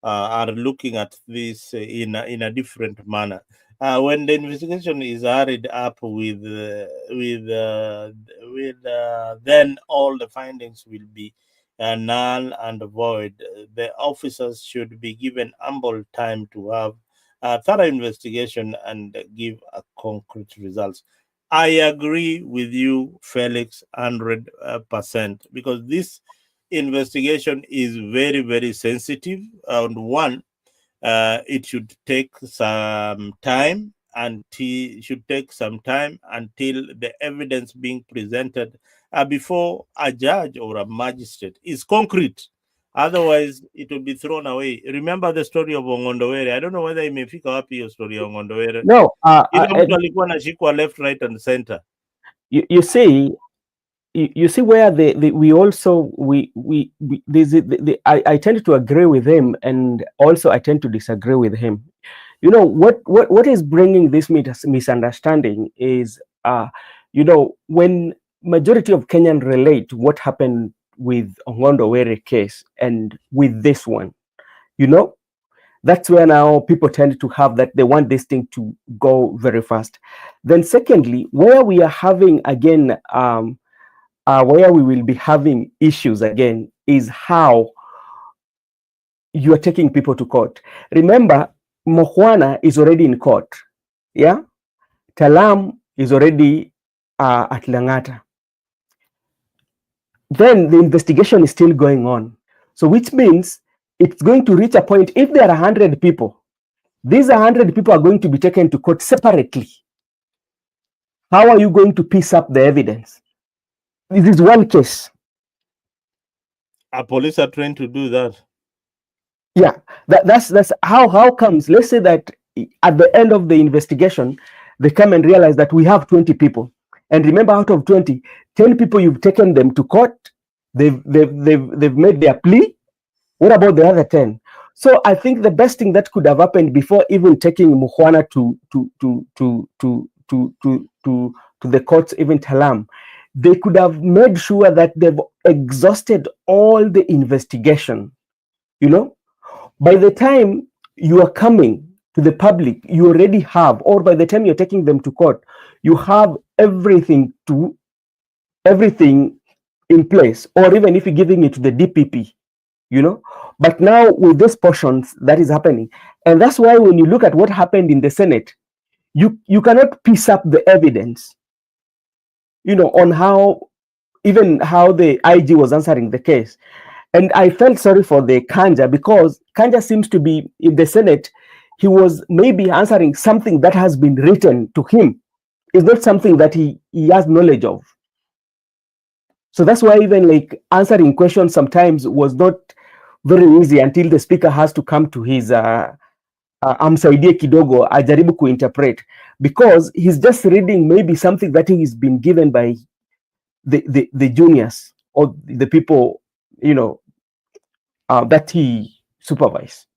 are looking at this in a different manner. When the investigation is hurried up with then all the findings will be null and void. The officers should be given ample time to have a thorough investigation and give a concrete results. I agree with you, Felix, 100%, because this investigation is very, very sensitive. And one, it should take some time until the evidence being presented before a judge or a magistrate is concrete. Otherwise, it will be thrown away. Remember the story of Ongondowere. I don't know whether imefika wapi your story of Ongondowere. No, mtu alikuwa anashikwa left, right, and center. You see where I tend to agree with him, and also I tend to disagree with him. What is bringing this misunderstanding is when majority of Kenyan relate what happened with Ongondowere case and with this one, that's where now people tend to have that they want this thing to go very fast. Then secondly, where we are having again where we will be having issues again is how you are taking people to court. Remember, Mohwana is already in court. Yeah, Talam is already at Langata. Then the investigation is still going on. So which means it's going to reach a point, if there are 100 people, these 100 people are going to be taken to court separately. How are you going to piece up the evidence? This is one case. Police are trained to do that. Yeah, that's how comes. Let's say that at the end of the investigation, they come and realize that we have 20 people. And remember, out of 20, 10 people, you've taken them to court. They've made their plea. What about the other 10? So I think the best thing that could have happened before even taking Mohwana to the courts, even Talam, they could have made sure that they've exhausted all the investigation. By the time you are coming to the public, you already have, or by the time you're taking them to court, you have everything in place, or even if you're giving it to the DPP, But now with these portions, that is happening. And that's why when you look at what happened in the Senate, you cannot piece up the evidence, on how the IG was answering the case. And I felt sorry for the Kanja, because Kanja seems to be in the Senate. He was maybe answering something that has been written to him. It's not something that he has knowledge of. So that's why even like answering questions sometimes was not very easy until the speaker has to come to his amsaidie kidogo ajaribu kuinterpret, because he's just reading maybe something that he's been given by the juniors or the people, you know, that he supervised.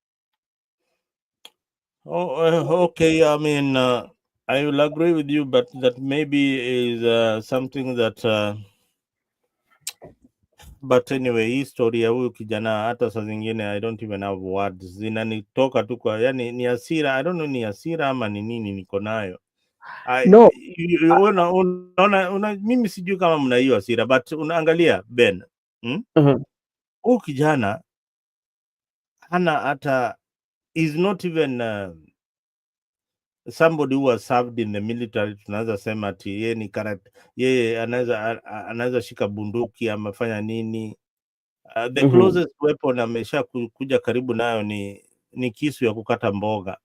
Oh, okay. I mean, I will agree with you, but that maybe is something that but anyway, hii story ya huyu kijana hata saa zingine I don't even have words, zinanitoka tu kwa, yani ni hasira. I don't know ni hasira ama ni nini niko nayo. No. Unaona, mimi sijui kama mna hiyo hasira, but unaangalia Ben, huyu kijana hana hata, is not even somebody who has served in the military. Tunaweza sema ati yeye ni yeye anaweza shika bunduki, amefanya nini. The closest weapon amesha kuja karibu nayo ni kisu ya kukata mboga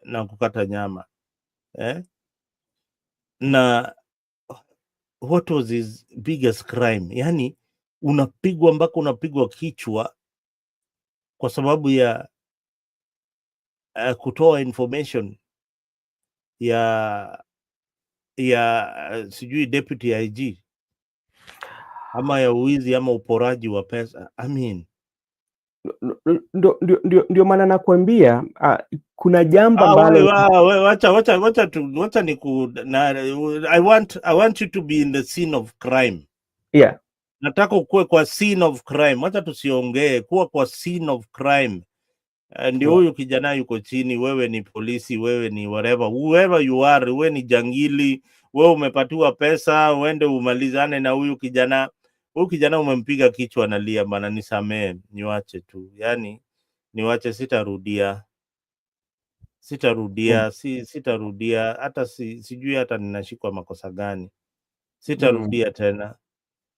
na kukata nyama na what was his biggest crime? Yani unapigwa mpaka unapigwa kichwa kwa sababu ya kutoa information ya sijui deputy IG ama ya uizi ama uporaji wa pesa. I mean, ndio maana nakwambia kuna jambo ambalo wacha I want you to be in the scene of crime. Yeah. Nataka ukue kwa scene of crime. Wacha tusiongee, kuwa kwa scene of crime. Ndio huyu kijana yuko chini, wewe ni polisi, wewe ni whoever you are, wewe ni jangili, wewe umepatiwa pesa uende umalizane na huyu kijana. Huyu kijana umempiga kichwa analia, bana nisamee, niwache tu. Yani niwache, sitarudia. Sitarudia hata sijui hata ninashikwa makosa gani. Sitarudia tena.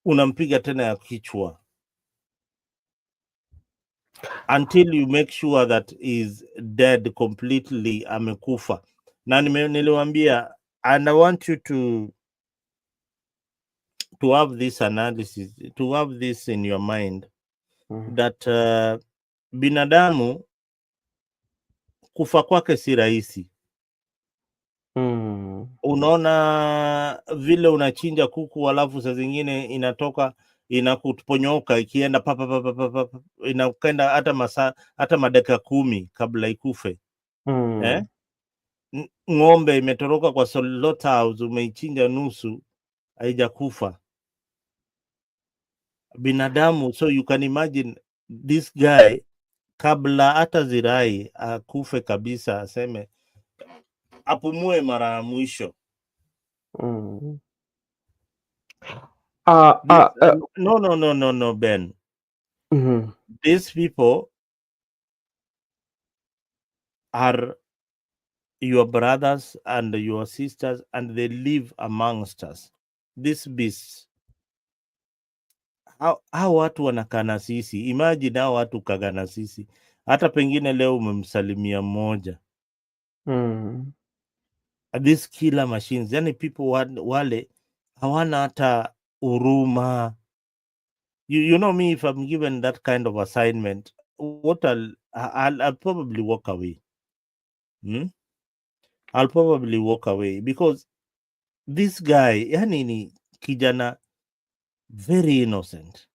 Unampiga tena ya kichwa until you make sure that is dead completely, amekufa. Na niliwaambia, and I want you to have this analysis, to have this in your mind, that binadamu kufa kwake si rahisi. Unaona vile unachinja kuku alafu saa zingine inatoka inakuponyoka ikienda papa inakenda hata madaka 10 kabla ikufe. Ng'ombe imetoroka kwa slaughterhouse, umeichinja nusu haijakufa. Binadamu, so you can imagine this guy kabla hata zirai akufe kabisa, aseme apumue mara ya mwisho. No, Ben. These people are your brothers and your sisters, and they live amongst us. These beasts, hao watu wanakaa na sisi. Imagine hao watu kagaa na sisi, hata pengine leo umemsalimia mmoja. These killer machines, yani people wale hawana hata huruma. You know me, if I'm given that kind of assignment, what I'll probably walk away. I'll probably walk away, because this guy, yani ni kijana very innocent,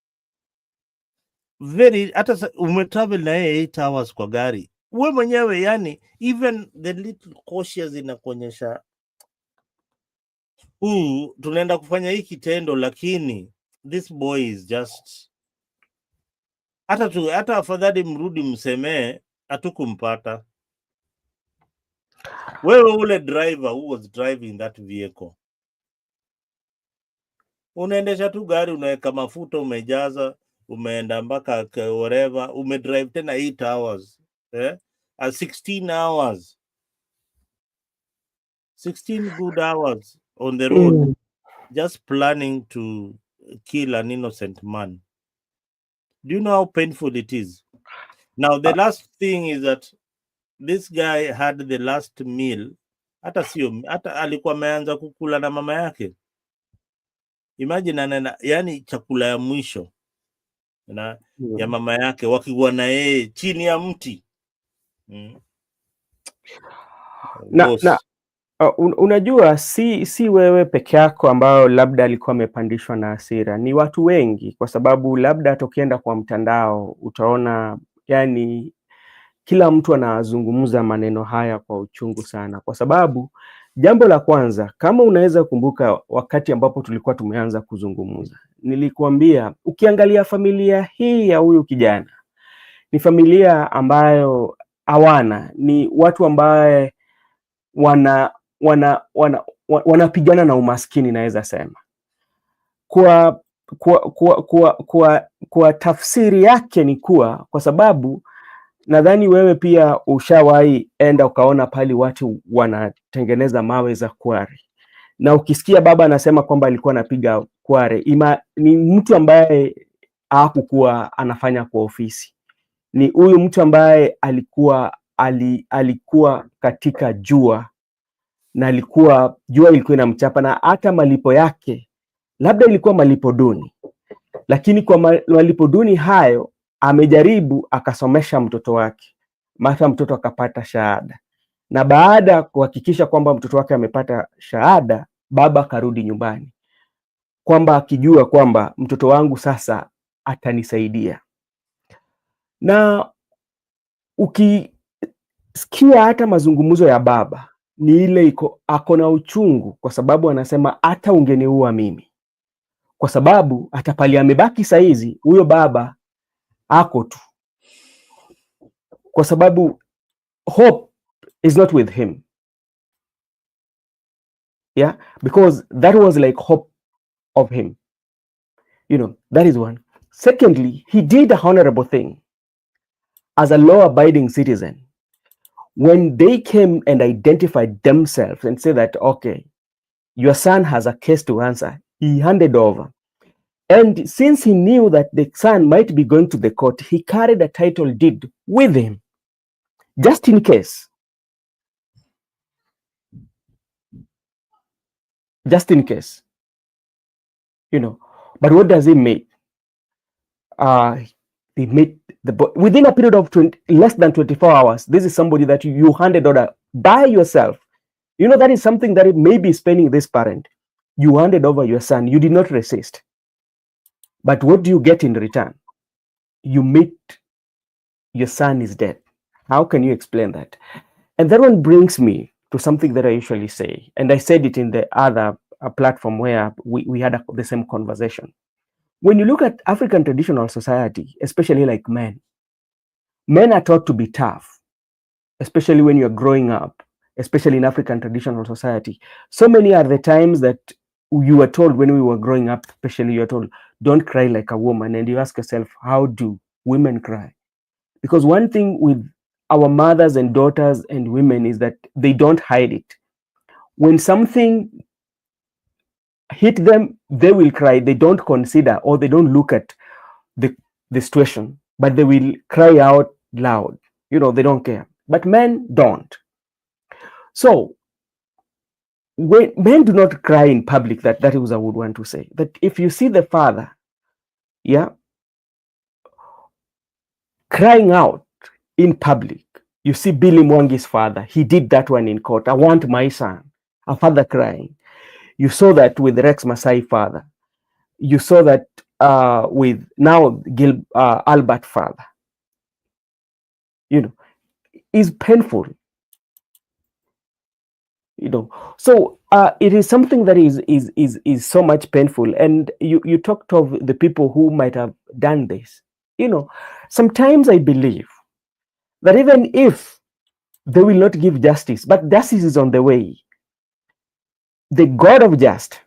very, hata umetravel na yeye 8 hours kwa gari, we mwenyewe, yani even the little cautious inakuonyesha tunaenda kufanya hii kitendo, lakini this boy is just, hata afadhali mrudi msemee hatukumpata. Wewe ule driver who was driving that vehicle, unaendesha tu gari, unaweka mafuta, umejaza, umeenda mpaka wherever, umedrive tena 8 hours 16 hours, 16 good hours on the road, just planning to kill an innocent man. Do you know how painful it is? Now the last thing is that this guy had the last meal, hata alikuwa ameanza kukula na mama yake. imagine anana, yani chakula ya mwisho na ya mama yake wakikuwa na yeye chini ya mti. Na unajua si wewe peke yako ambao labda alikuwa amepandishwa na hasira, ni watu wengi, kwa sababu labda tukienda kwa mtandao utaona yani kila mtu anazungumza maneno haya kwa uchungu sana, kwa sababu jambo la kwanza, kama unaweza kumbuka wakati ambapo tulikuwa tumeanza kuzungumza, nilikuambia ukiangalia familia hii ya huyu kijana ni familia ambayo hawana, ni watu ambaye wanapigana na umaskini, naweza sema kwa tafsiri yake ni kuwa, kwa sababu nadhani wewe pia ushawahi enda ukaona pali watu wanatengeneza mawe za kware, na ukisikia baba anasema kwamba alikuwa anapiga kware, ni mtu ambaye hakukuwa anafanya kwa ofisi, ni huyu mtu ambaye alikuwa katika jua, na jua ilikuwa inamchapa, na hata malipo yake labda ilikuwa malipo duni, lakini kwa malipo duni hayo amejaribu akasomesha mtoto wake, hata mtoto akapata shahada, na baada ya kuhakikisha kwamba mtoto wake amepata shahada, baba akarudi nyumbani, kwamba akijua kwamba mtoto wangu sasa atanisaidia. Na ukisikia hata mazungumzo ya baba ni ile ako na uchungu, kwa sababu anasema hata ungeniua mimi, kwa sababu hata pale amebaki saizi huyo baba ako tu, kwa sababu hope is not with him, yeah, because that was like hope of him, that is one. Secondly, he did a honorable thing as a law-abiding citizen. When they came and identified themselves and said that, okay, your son has a case to answer, he handed over. And since he knew that the son might be going to the court, he carried a title deed with him, just in case. Just in case. But what does he make? He made within a period of less than 24 hours. This is somebody that you handed over by yourself. That is something that may be spending this parent. You handed over your son. You did not resist. But what do you get in return? You meet your son is dead. How can you explain that? And that one brings me to something that I usually say. And I said it in the other platform where we had the same conversation. When you look at African traditional society, especially like men are taught to be tough, especially when you're growing up, especially in African traditional society. So many are the times that you were told when we were growing up, especially you're told, don't cry like a woman. And you ask yourself, how do women cry? Because one thing with our mothers and daughters and women is that they don't hide it. When something hit them, they will cry. They don't consider or they don't look at the situation, but they will cry out loud. They don't care. But men don't. So when men do not cry in public, that is what I would want to say. That if you see the father, crying out in public, you see Billy Mwangi's father, he did that one in court. I want my son, a father crying. You saw that with Rex Masai father. You saw that with now Albert father. Is painful. So it is something that is so much painful. And you talked of the people who might have done this. Sometimes I believe that even if they will not give justice, but justice is on the way, the God of justice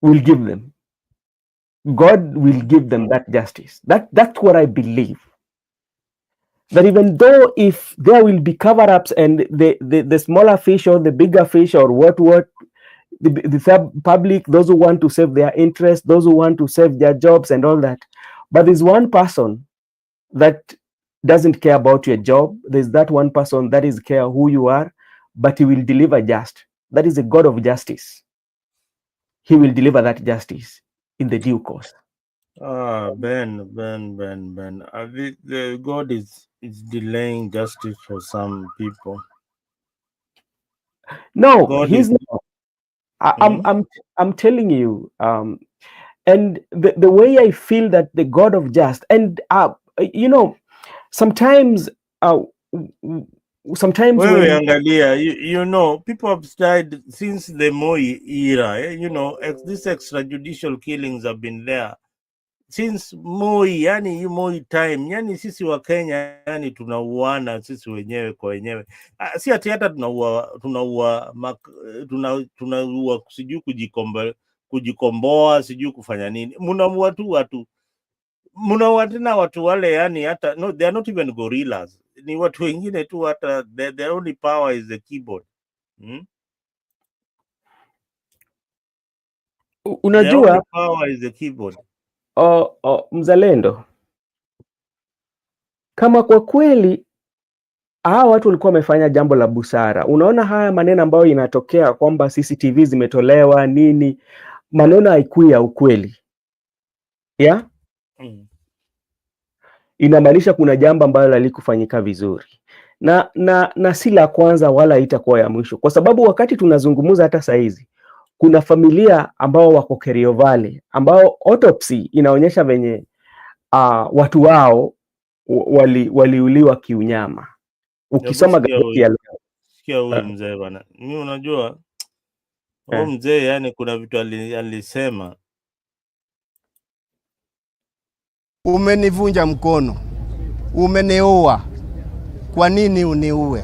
will give them. God will give them that justice. That's what I believe. That even though if there will be cover-ups and the smaller fish or the bigger fish or what the public, those who want to save their interests, those who want to save their jobs and all that, but there's one person that doesn't care about your job. There's that one person that is care who you are, but he will deliver just. That is a God of justice. he will deliver that justice in the due course. Ben. The God is delaying justice for some people. No, God he's is. not. I'm telling you, and the way I feel that the God of just, and sometimes Wewe when angalia, you know, people have died since the Moi era. You know, these extrajudicial killings have been there since Moi, yani Moi time. Yani sisi wa Kenya, yani tunauana sisi wenyewe kwa wenyewe. Si ati hata tunaua sijui kujikomboa, sijui kufanya nini. Munaua tu watu. Munaua tena watu wale, yani hata no, they are not even gorillas. Ni watu wengine tu, hata the only power is the keyboard. The only power is the keyboard. Mzalendo, kama kwa kweli hawa watu walikuwa wamefanya jambo la busara, unaona haya maneno ambayo inatokea kwamba CCTV zimetolewa nini, maneno haikui ya ukweli ya inamaanisha kuna jambo ambalo halikufanyika vizuri, na si la kwanza wala itakuwa ya mwisho, kwa sababu wakati tunazungumza hata saa hizi kuna familia ambao wako Kerio Valley ambao autopsy inaonyesha venye watu wao waliuliwa kiunyama. Ukisoma gazeti ya leo, sikia huyu mzee bana, mimi unajua huyu mzee, yani kuna vitu alisema. Umenivunja mkono, umeniua, kwa nini uniue?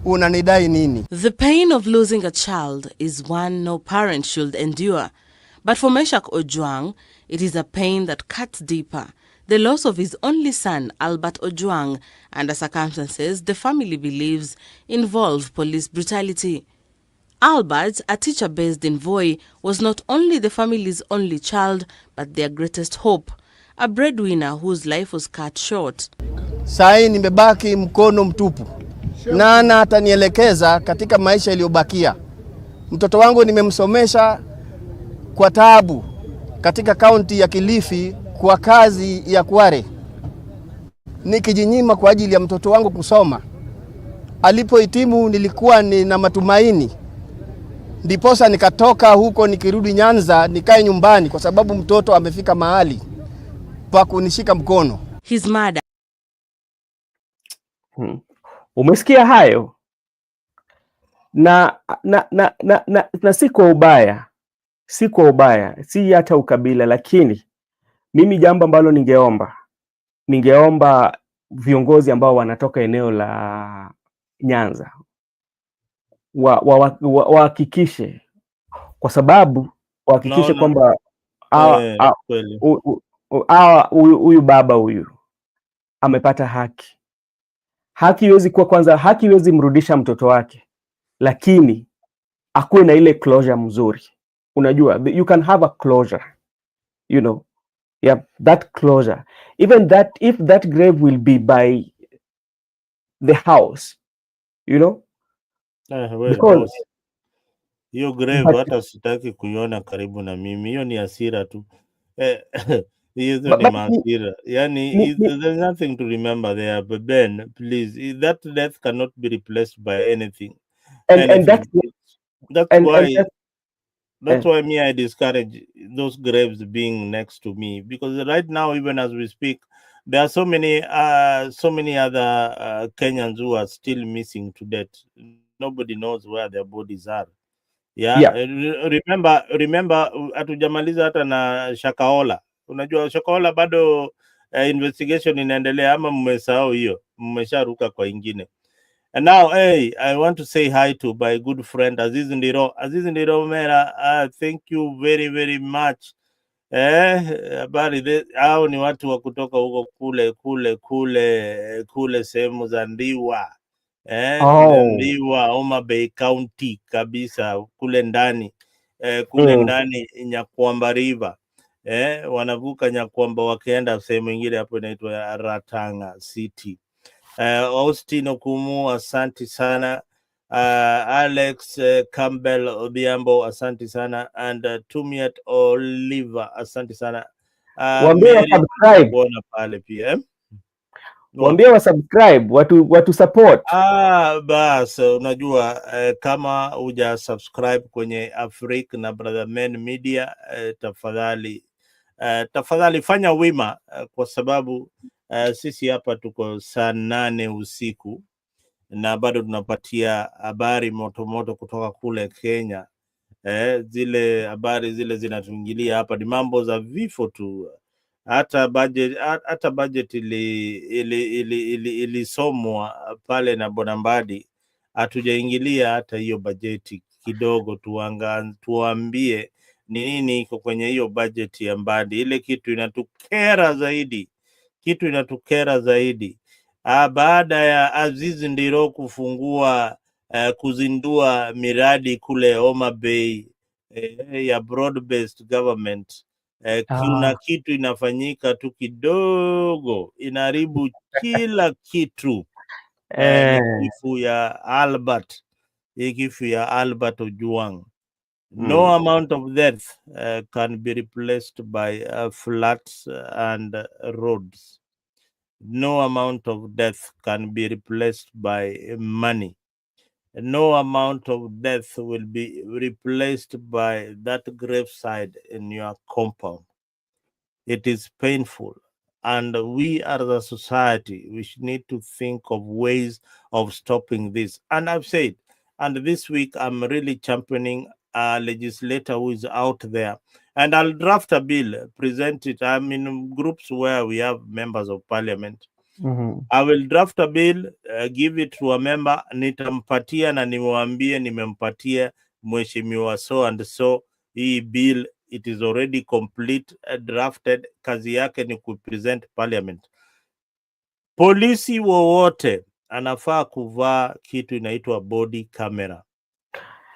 Unanidai nini? The pain of losing a child is one no parent should endure. But for Meshach Ojwang, it is a pain that cuts deeper. The loss of his only son, Albert Ojwang, under circumstances the family believes involve police brutality. Albert, a teacher based in Voi, was not only the family's only child, but their greatest hope. A breadwinner whose life was cut short. Sai nimebaki mkono mtupu. Nana atanielekeza katika maisha iliyobakia. Mtoto wangu nimemsomesha kwa taabu katika kaunti ya Kilifi kwa kazi ya Kware. Nikijinyima kwa ajili ya mtoto wangu kusoma. Alipohitimu nilikuwa nina matumaini. Ndiposa nikatoka huko nikirudi Nyanza nikae nyumbani kwa sababu mtoto amefika mahali pa kunishika mkono. His mother. Umesikia hayo? Na si kwa ubaya, si hata ukabila, lakini mimi jambo ambalo ningeomba viongozi ambao wanatoka eneo la Nyanza wahakikishe, kwa sababu wahakikishe kwamba huyu baba huyu amepata haki. Haki iwezi kuwa kwanza, haki iwezi mrudisha mtoto wake, lakini akuwe na ile closure mzuri. Unajua, you can have a closure, you know, yeah, that closure, even that if that grave will be by the house, you know, because hiyo grave hata sitaki kuiona karibu na mimi. Hiyo ni hasira tu. Hiyo ni hasira. Yani there's nothing to remember there. But Ben, please, that death cannot be replaced by anything. And that's why me, I discourage those graves being next to me, because right now, even as we speak, there are so many other Kenyans who are still missing to death. Nobody knows where their bodies are. Yeah. Remember hatujamaliza hata na Shakahola. Unajua Shakahola bado investigation inaendelea, ama mmesahau hiyo? Mmesharuka kwa ingine. And now, hey, I want to say hi to my good friend Aziz Ndiro. Aziz Ndiro Mera, thank you very, very much. Habari, hao ni watu wa kutoka huko kule sehemu za Ndiwa. Ndiwa, Homa Bay County kabisa, kule ndani. Ndani Nyakwamba River. Wanavuka Nyakwamba wakienda sehemu nyingine hapo inaitwa Ratanga City. Austin Okumu, asante sana. Alex Campbell Obiambo, asante sana, and Tumiat Oliver, asante sana. Waambie wa Mary subscribe, kuona pale pia waambie wa subscribe, watu support. Bas, unajua kama huja subscribe kwenye Afric na Brother Men Media, tafadhali fanya wima, kwa sababu sisi hapa tuko saa 8 usiku na bado tunapatia habari moto kutoka kule Kenya. Zile habari zile zinatuingilia hapa ni mambo za vifo tu. Hata budget ilisomwa pale na Bonambadi, hatujaingilia hata hiyo bajeti kidogo. Tuambie ni nini iko kwenye hiyo budget ya Mbadi. Ile kitu inatukera zaidi, baada ya Aziz Ndiro kufungua kuzindua miradi kule Homa Bay ya broad based government. Kuna kitu inafanyika tu kidogo inaharibu kila kitu. Ni kifo ya Albert Ojwang. No amount of death can be replaced by floods and roads. No amount of death can be replaced by money. No amount of death will be replaced by that graveside in your compound. It is painful, and we as a society, we need to think of ways of stopping this. And I've said, and this week I'm really championing a legislator who is out there, and I'll draft a bill, present it. I'm in groups where we have members of parliament. I will draft a bill, give it to a member, nitampatia na nimwambie nimempatia mheshimiwa so and so hii bill. It is already complete, drafted. Kazi yake ni kupresent parliament. Polisi wowote anafaa kuvaa kitu inaitwa body camera.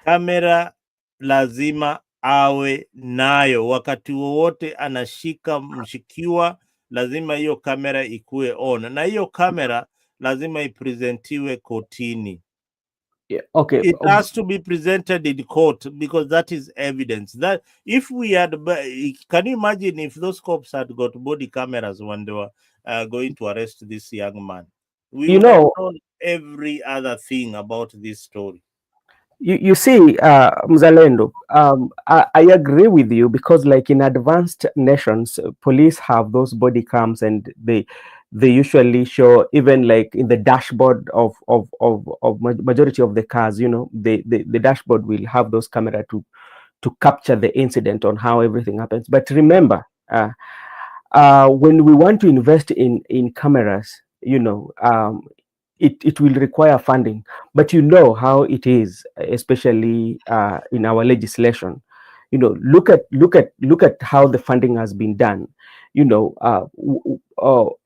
Kamera lazima awe nayo wakati wowote anashika mshikiwa, lazima hiyo kamera ikue on, na hiyo kamera lazima ipresentiwe kotini. Yeah, okay. It has to be presented in court because that is evidence. That if we had, can you imagine if those cops had got body cameras when they were going to arrest this young man? We would have known every other thing about this story. You see, Mzalendo, I agree with you, because like in advanced nations, police have those body cams, and they usually show, even like in the dashboard of majority of the cars, you know, the dashboard will have those camera to capture the incident on how everything happens. But remember, when we want to invest in cameras, you know, it will require funding, but you know how it is, especially in our legislation. You know, look at how the funding has been done. You know,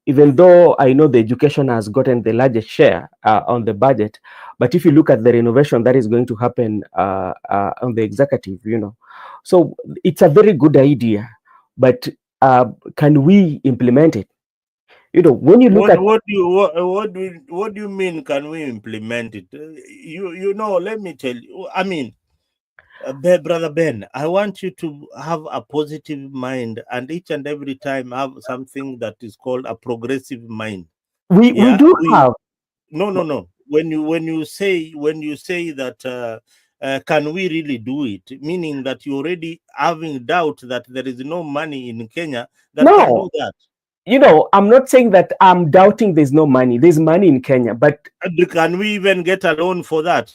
even though I know the education has gotten the largest share on the budget, but if you look at the renovation that is going to happen on the executive, you know, so it's a very good idea, but can we implement it? You know, when you look what do you mean? Can we implement it? You know, let me tell you. I mean, Brother Ben, I want you to have a positive mind, and each and every time have something that is called a progressive mind. We do have. No. When you say that can we really do it? Meaning that you already having doubt that there is no money in Kenya that can do that. You know, I'm not saying that I'm doubting there's no money. There's money in Kenya, but can we even get a loan for that?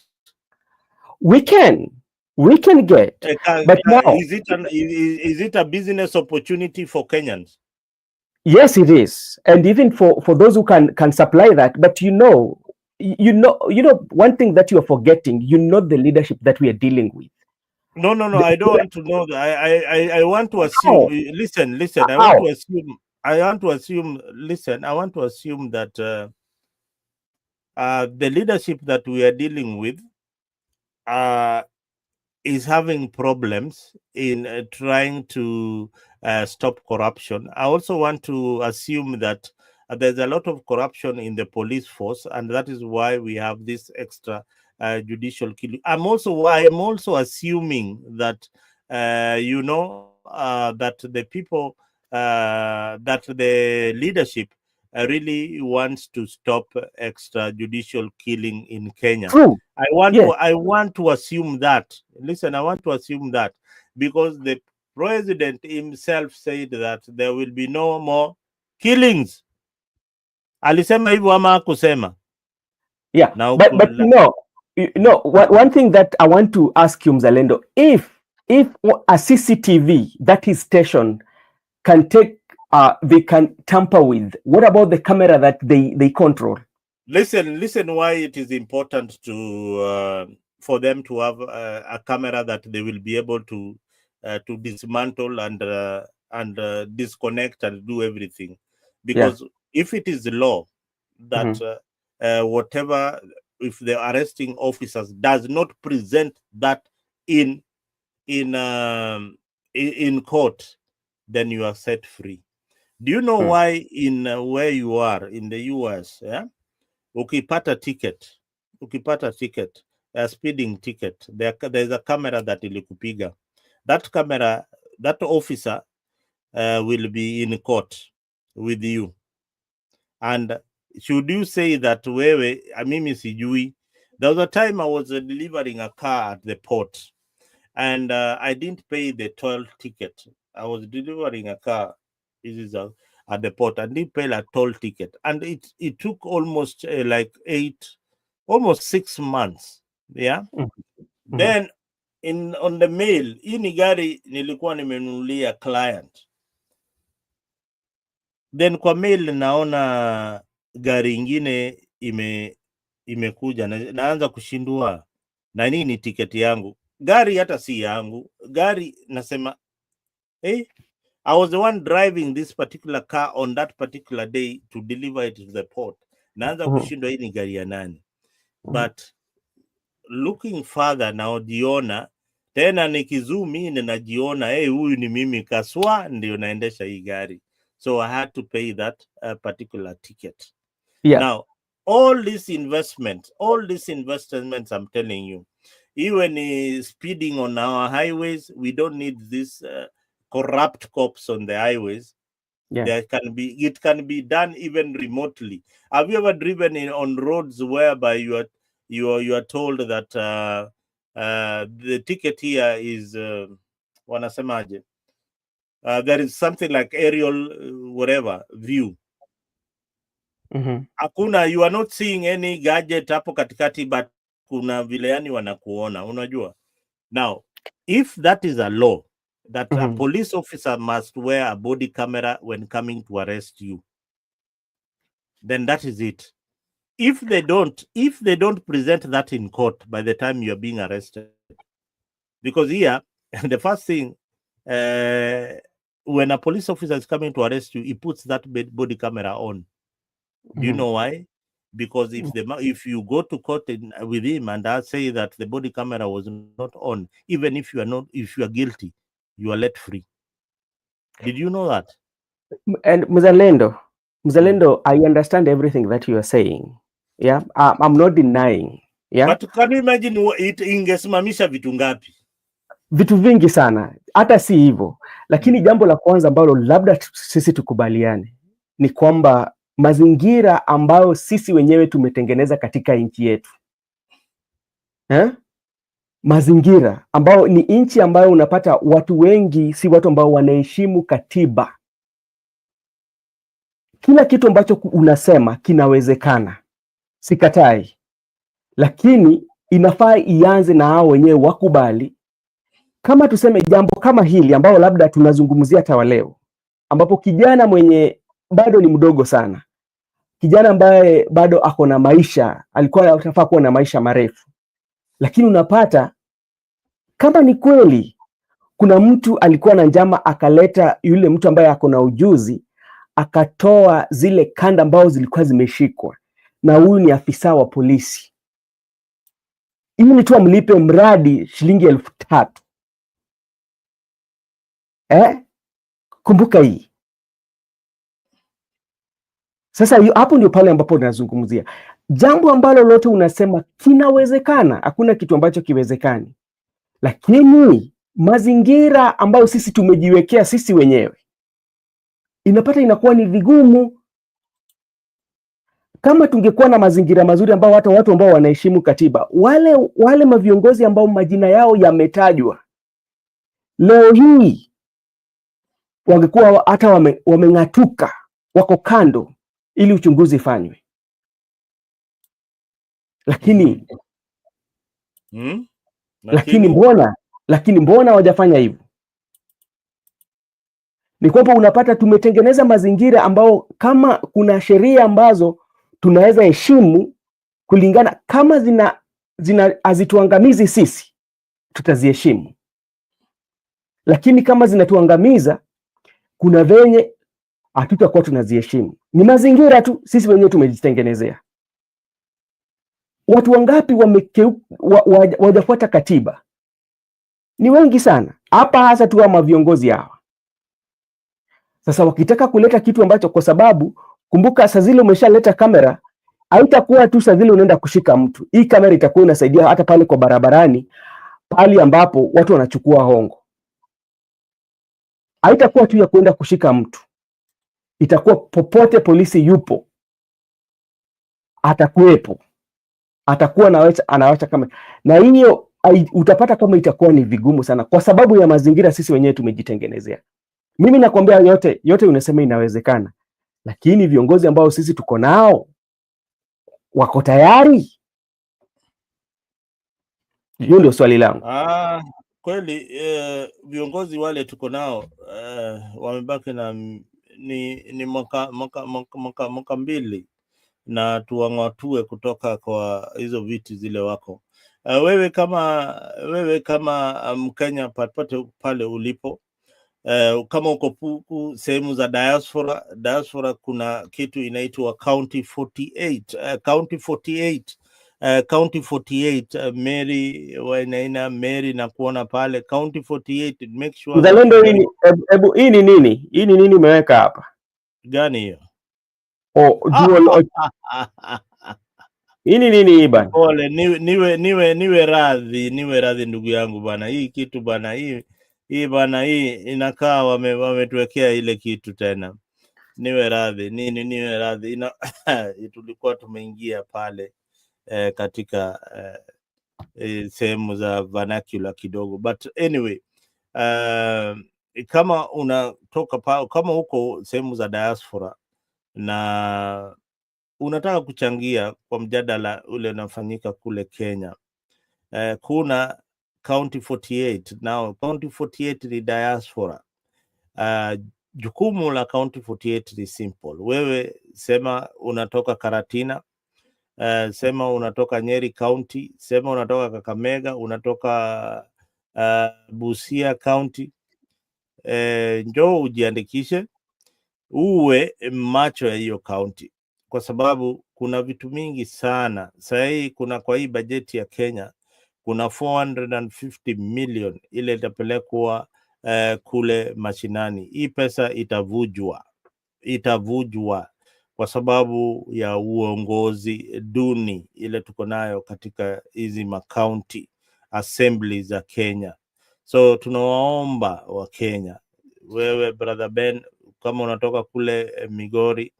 We can get. But now, is it a business opportunity for Kenyans? Yes, it is, and even for those who can supply that. But you know, one thing that you are forgetting. You know the leadership that we are dealing with. No. I don't want to know that. I want to assume. Listen. I want to assume. Listen, I want to assume that the leadership that we are dealing with is having problems in trying to stop corruption. I also want to assume that there's a lot of corruption in the police force, and that is why we have this extra judicial killing. I am also assuming that that the people, that the leadership really wants to stop extrajudicial killing in Kenya. True. I want Yes. to assume that. Listen, I want to assume that because the president himself said that there will be no more killings. Alisema hivyo ama hakusema? Yeah, Now, but one thing that I want to ask you, Mzalendo, if a CCTV that is stationed can take, they can tamper with, what about the camera that they control? Listen why it is important to for them to have a camera that they will be able to dismantle and disconnect and do everything, because if it is the law that whatever, if the arresting officers does not present that in court, then you are set free. Do you know why in where you are in the US, ukipata ticket, a speeding ticket, there's a camera that ilikupiga. That camera, that officer will be in court with you. And should you say that wewe, mimi sijui, there was a time I was delivering a car at the port, and I didn't pay the toll ticket. I was delivering a car. This is at the port, and didn't pay a toll ticket, and it took almost almost 6 months. Yeah. Then on the mail, hii ni gari nilikuwa nimenunulia client. Then kwa mail naona gari ingine imekuja, naanza kushindua na nini tiketi yangu. Gari hata si yangu. Gari nasema, hey, I was the one driving this particular car on that particular day to deliver it to the port. Naanza kushindwa hii ni gari ya nani. But looking further now, diona tena nikizoom in najiona, hey, huyu ni mimi kaswa ndio naendesha hii gari. So I had to pay that particular ticket. Now, all these investments, I'm telling you, even speeding on our highways, we don't need these corrupt cops on the highways. It can be done even remotely. Have you ever driven on roads whereby you are told that the ticket here is wanasemaje? There is something like aerial whatever view. Hakuna, you are not seeing any gadget hapo katikati, but kuna vile yani wanakuona, unajua. Now, if that is a law that a police officer must wear a body camera when coming to arrest you, then that is it. If they don't present that in court by the time you are being arrested, because here the first thing, when a police officer is coming to arrest you, he puts that body camera on. Do you know why? Because if you go to court with him and I say that the body camera was not on, even if you are guilty, you are let free. Did you know that? And Mzalendo, I understand everything that you are saying. Yeah, I'm not denying. Yeah. But can you imagine ingesimamisha vitu ngapi? Vitu vingi sana, hata si hivyo. Lakini jambo la kwanza ambalo labda sisi tukubaliane ni kwamba mazingira ambayo sisi wenyewe tumetengeneza katika nchi yetu, mazingira ambayo ni nchi ambayo unapata watu wengi si watu ambao wanaheshimu katiba. Kila kitu ambacho unasema kinawezekana, sikatai, lakini inafaa ianze na hao wenyewe wakubali. Kama tuseme jambo kama hili ambao labda tunazungumzia hata leo, ambapo kijana mwenye bado ni mdogo sana, kijana ambaye bado ako na maisha, alikuwa anafaa kuwa na maisha marefu, lakini unapata kama ni kweli kuna mtu alikuwa na njama, akaleta yule mtu ambaye ako na ujuzi, akatoa zile kanda ambao zilikuwa zimeshikwa, na huyu ni afisa wa polisi, ili tu amlipe mradi shilingi 3,000. Kumbuka hii. Sasa hapo ndio pale ambapo tunazungumzia. jambo ambalo lote unasema kinawezekana, hakuna kitu ambacho kiwezekani, lakini mazingira ambayo sisi tumejiwekea sisi wenyewe inapata inakuwa ni vigumu. Kama tungekuwa na mazingira mazuri ambao hata watu ambao wanaheshimu katiba, wale maviongozi ambao majina yao yametajwa leo hii wangekuwa hata wameng'atuka, wako kando ili uchunguzi fanywe, lakini lakini mbona hawajafanya hivyo? Ni kwamba unapata tumetengeneza mazingira ambao kama kuna sheria ambazo tunaweza heshimu kulingana, kama hazituangamizi sisi tutaziheshimu, lakini kama zinatuangamiza kuna venye hatutakuwa tunaziheshimu. Ni mazingira tu sisi wenyewe tumejitengenezea. Watu wangapi wajafuata katiba? Ni wengi sana hapa, hasa tu kama viongozi hawa. Sasa wakitaka kuleta kitu ambacho, kwa sababu kumbuka, saa zile umeshaleta kamera, haitakuwa tu saa zile unaenda kushika mtu. Hii kamera itakuwa inasaidia hata pale kwa barabarani, pale ambapo watu wanachukua hongo. Haitakuwa tu ya kwenda kushika mtu, itakuwa popote polisi yupo atakuwepo, atakuwa anawacha kamera. Na hiyo utapata kama itakuwa ni vigumu sana, kwa sababu ya mazingira sisi wenyewe tumejitengenezea. Mimi nakwambia yote unasema inawezekana, lakini viongozi ambao sisi tuko nao wako tayari? Hiyo ndio swali langu. Kweli viongozi wale tuko nao wamebaki na ni mwaka mbili na tuwang'atue kutoka kwa hizo viti zile wako. Wewe kama Mkenya popote pale ulipo, kama uko sehemu za diaspora kuna kitu inaitwa County 48 Mary na kuona pale County 48. Make sure Mzalendo, hii ni nini? Hii ni nini umeweka hapa? Gani hiyo? Hii ni nini hii bana? Pole, niwe radhi ndugu yangu bana. Hii kitu bana, hii bana, hii inakaa wametuwekea ile kitu tena. Niwe radhi. Tulikuwa tumeingia pale katika sehemu za vernacular kidogo, but anyway, kama unatoka kama huko sehemu za diaspora na unataka kuchangia kwa mjadala ule unafanyika kule Kenya, kuna County 48. Now County 48 ni diaspora. Jukumu la County 48 ni simple. Wewe sema unatoka Karatina, sema unatoka Nyeri County, sema unatoka Kakamega, unatoka Busia County, njoo ujiandikishe uwe macho ya hiyo county, kwa sababu kuna vitu mingi sana. Sasa hii kwa hii bajeti ya Kenya kuna 450 million ile itapelekwa kule mashinani. Hii pesa itavujwa kwa sababu ya uongozi duni ile tuko nayo katika hizi county assembly za Kenya. So tunawaomba wa Kenya, wewe brother Ben, kama unatoka kule Migori,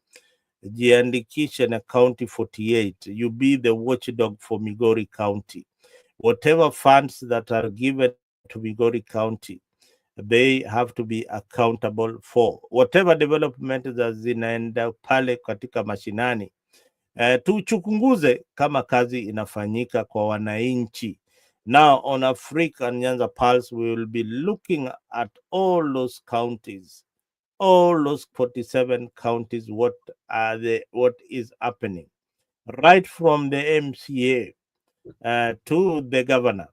jiandikishe na County 48. You be the watchdog for Migori County. Whatever funds that are given to Migori County, they have to be accountable for. Whatever development za zinaenda pale katika mashinani, tuchunguze kama kazi inafanyika kwa wananchi. Now on African Nyanza Pulse, we will be looking at all those counties, all those 47 counties, what is happening, right from the MCA to the governor,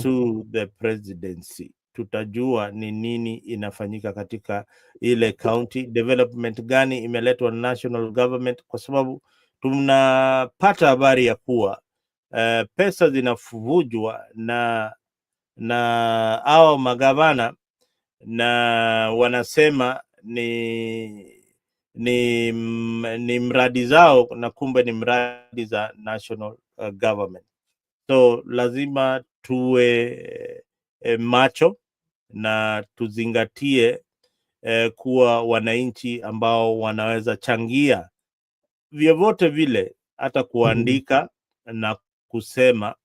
to the presidency. Tutajua ni nini inafanyika katika ile county, development gani imeletwa na national government, kwa sababu tunapata habari ya kuwa pesa zinafuvujwa na hao magavana, na wanasema ni mradi zao, na kumbe ni mradi za national government. So lazima tuwe macho na tuzingatie kuwa wananchi ambao wanaweza changia vyovyote vile, hata kuandika na kusema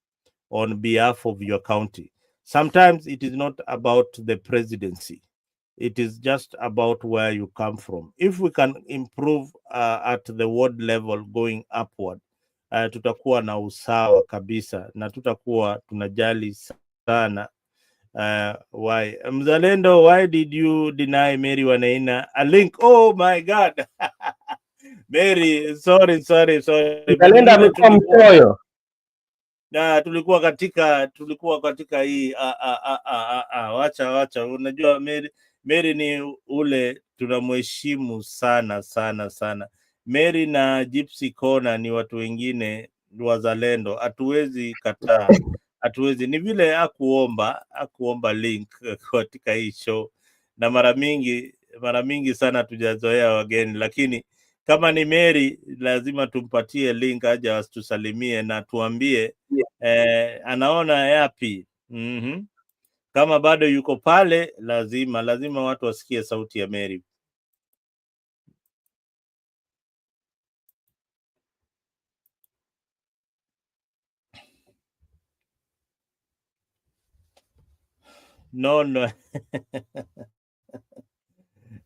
on behalf of your county. Sometimes it is not about the presidency. It is just about where you come from. If we can improve at the ward level going upward, tutakuwa na usawa kabisa na tutakuwa tunajali sana. Why Mzalendo, why did you deny Mary Wanaina a link? Oh my God. Mary, sorry. Mzalendo amekuwa mchoyo. Na tulikuwa katika hii wacha. Unajua Mary ni ule tunamheshimu sana. Mary na Gypsy Corner ni watu wengine wazalendo, hatuwezi kataa, hatuwezi. Ni vile akuomba link katika hii show, na mara mingi sana tujazoea wageni, lakini kama ni Mary lazima tumpatie link aje asitusalimie na tuambie anaona yapi. Kama bado yuko pale, lazima watu wasikie sauti ya Mary. No.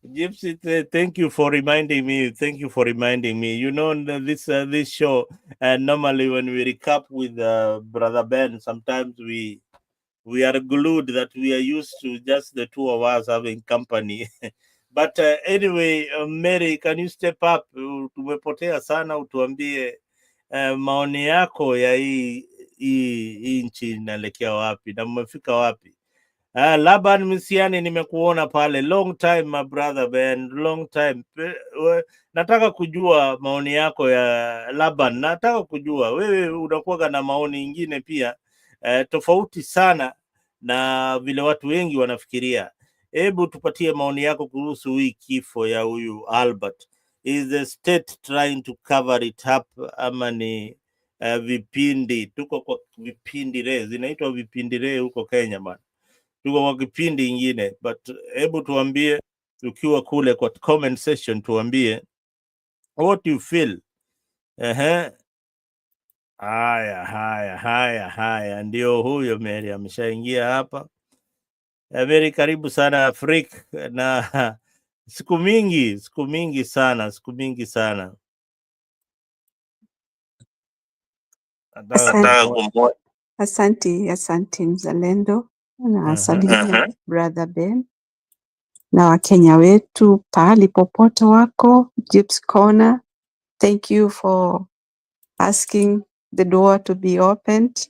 Gypsy, thank you for reminding me. You know, this show, normally when we recap with Brother Ben, sometimes we are glued that we are used to just the two of us having company. But anyway, Mary, can you step up? Tumepotea sana, utuambie maoni yako ya hii nchi inaelekea wapi na mmefika wapi? Laban Misiani, nimekuona pale, long time my brother Ben, long time. Nataka kujua maoni yako ya Laban. Nataka kujua wewe unakuwa na maoni ingine pia tofauti sana na vile watu wengi wanafikiria. Hebu tupatie maoni yako kuhusu hii kifo ya huyu Albert. Is the state trying to cover it up ama ni vipindi? Tuko kwa vipindi zinaitwa vipindi huko Kenya bana. Tuko kwa kipindi ingine, but hebu tuambie ukiwa kule kwa comment section, tuambie what you feel. Haya, ndio huyo Mary ameshaingia hapa. Mary, karibu sana Afrika, na siku mingi sana. Asante Mzalendo, na asante Brother Ben na Wakenya wetu pahali popote wako. Gypsy Corner, thank you for asking the door to be opened.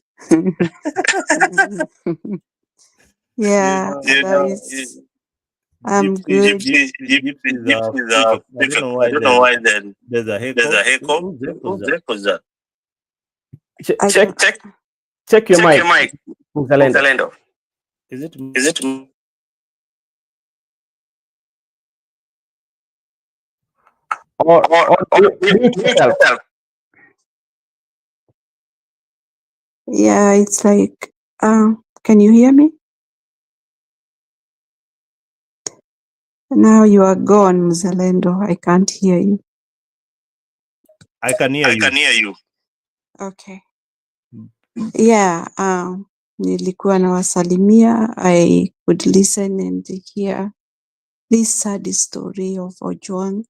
Yeah, I'm good. I don't know why then there's a echo. Check your mic. Mzalendo. Is it or mute yourself? Yeah, it's like, can you hear me? Now you are gone, Mzalendo. I can't hear you. I can hear you. Okay. Yeah, nilikuwa nawasalimia. I could listen and hear this sad story of Ojwang.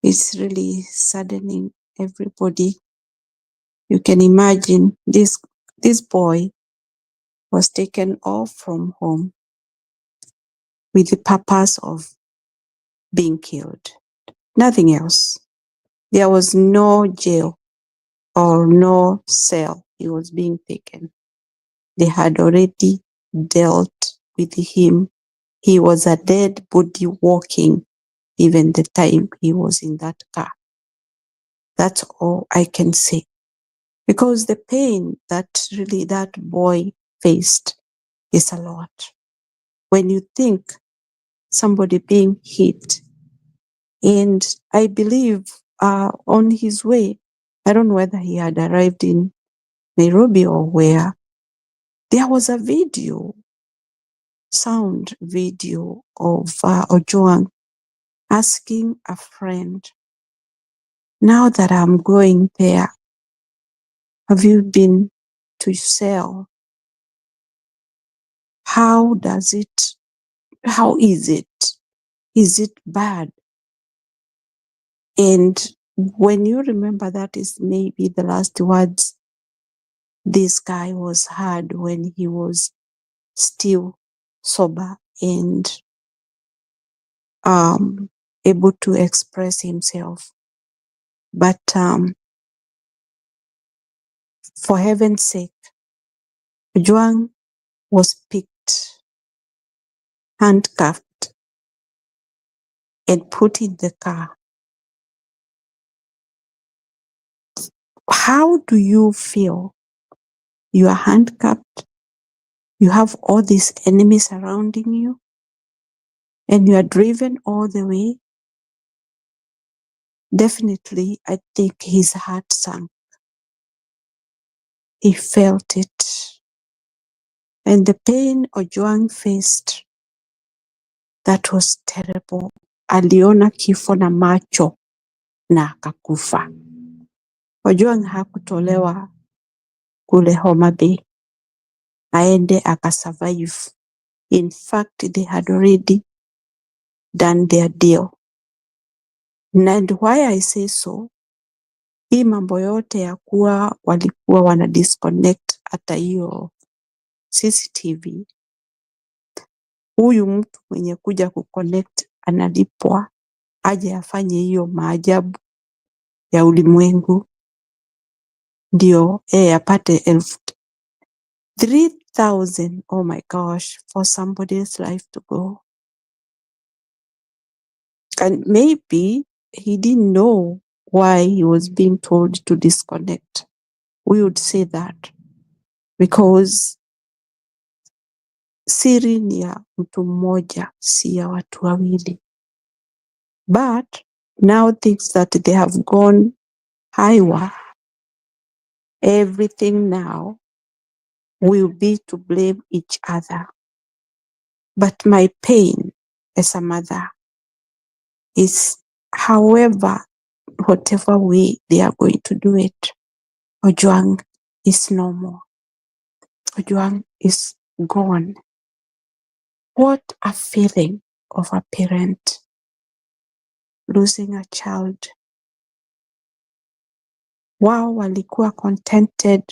It's really saddening everybody. You can imagine this boy was taken off from home with the purpose of being killed. Nothing else. There was no jail or no cell. He was being taken. They had already dealt with him. He was a dead body walking even the time he was in that car. That's all I can say. Because the pain that really that boy faced is a lot. When you think somebody being hit And I believe on his way, I don't know whether he had arrived in Nairobi or where, there was a sound video of Ojwang asking a friend, now that I'm going there, have you been to sell? How is it? Is it bad? And when you remember, that is maybe the last words this guy was heard when he was still sober and able to express himself. But for heaven's sake, Ojwang was picked, handcuffed, and put in the car. How do you feel? You are handcuffed, you have all these enemies surrounding you, and you are driven all the way. Definitely, I think his heart sank. He felt it. And the pain Ojwang faced, that was terrible. Aliona kifo na macho na akakufa. Ojwang hakutolewa kule Homa Bay aende akasurvive. In fact, they had already done their deal. And why I say so, hii mambo yote ya kuwa walikuwa wana disconnect hata hiyo CCTV. Huyu mtu mwenye kuja kuconnect analipwa aje afanye hiyo maajabu ya ulimwengu ndio apate 3,000. Oh my gosh, for somebody's life to go. And maybe he didn't know why he was being told to disconnect. We would say that because siri ni ya mtu mmoja, si ya watu wawili. But now things that they have gone higher, everything now will be to blame each other. But my pain as a mother is, however, whatever way they are going to do it, Ojwang is no more. Ojwang is gone. What a feeling of a parent losing a child. Wao walikuwa contented,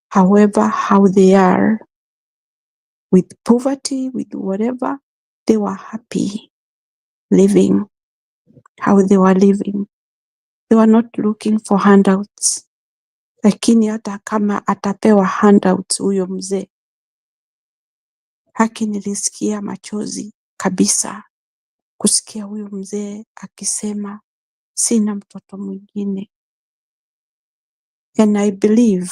however, how they are, with poverty, with whatever, they were happy living how they were living. They were not looking for handouts. Lakini hata kama atapewa handouts huyo mzee, haki nilisikia machozi kabisa kusikia huyo mzee akisema sina mtoto mwingine. And I believe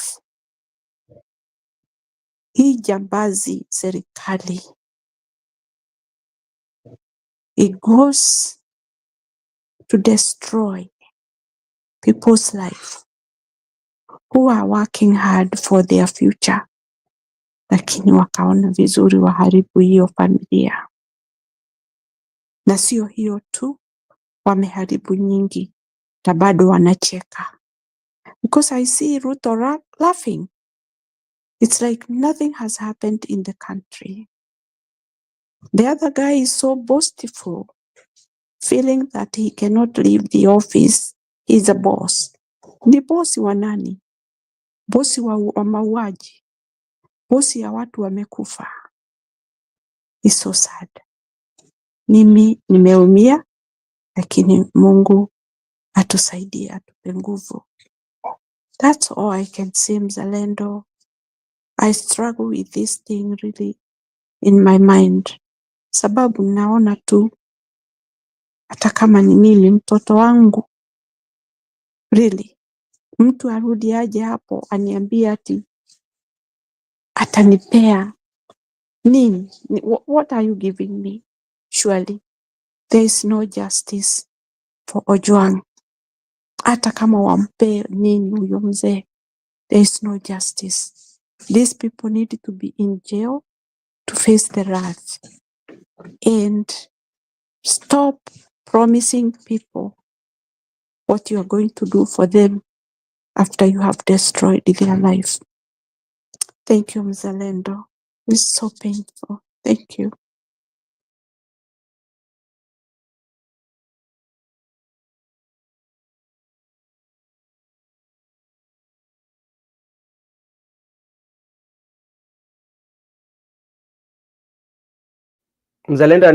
hii jambazi serikali, it goes to destroy people's life who are working hard for their future, lakini wakaona vizuri waharibu hiyo familia. Na sio hiyo tu, wameharibu nyingi na bado wanacheka. Because I see Ruto laughing. It's like nothing has happened in the country. The other guy is so boastful, feeling that he cannot leave the office. He's a boss. Ni bosi wa nani? Bosi wa mauaji. Bosi ya watu wamekufa. It's so sad. Mimi nimeumia, lakini Mungu atusaidie, atupe nguvu. That's all I can say, mzalendo. I struggle with this thing really in my mind. Sababu naona tu, hata kama ni mimi mtoto wangu, really, mtu arudi aje hapo aniambie ati atanipea nini? What are you giving me? Surely there is no justice. for Ojwang. Hata kama wampe nini huyo mzee, there is no justice. These people need to be in jail to face the wrath and stop promising people what you are going to do for them after you have destroyed their life. Thank you, Mzalendo. It's so painful. Thank you. Mzalendo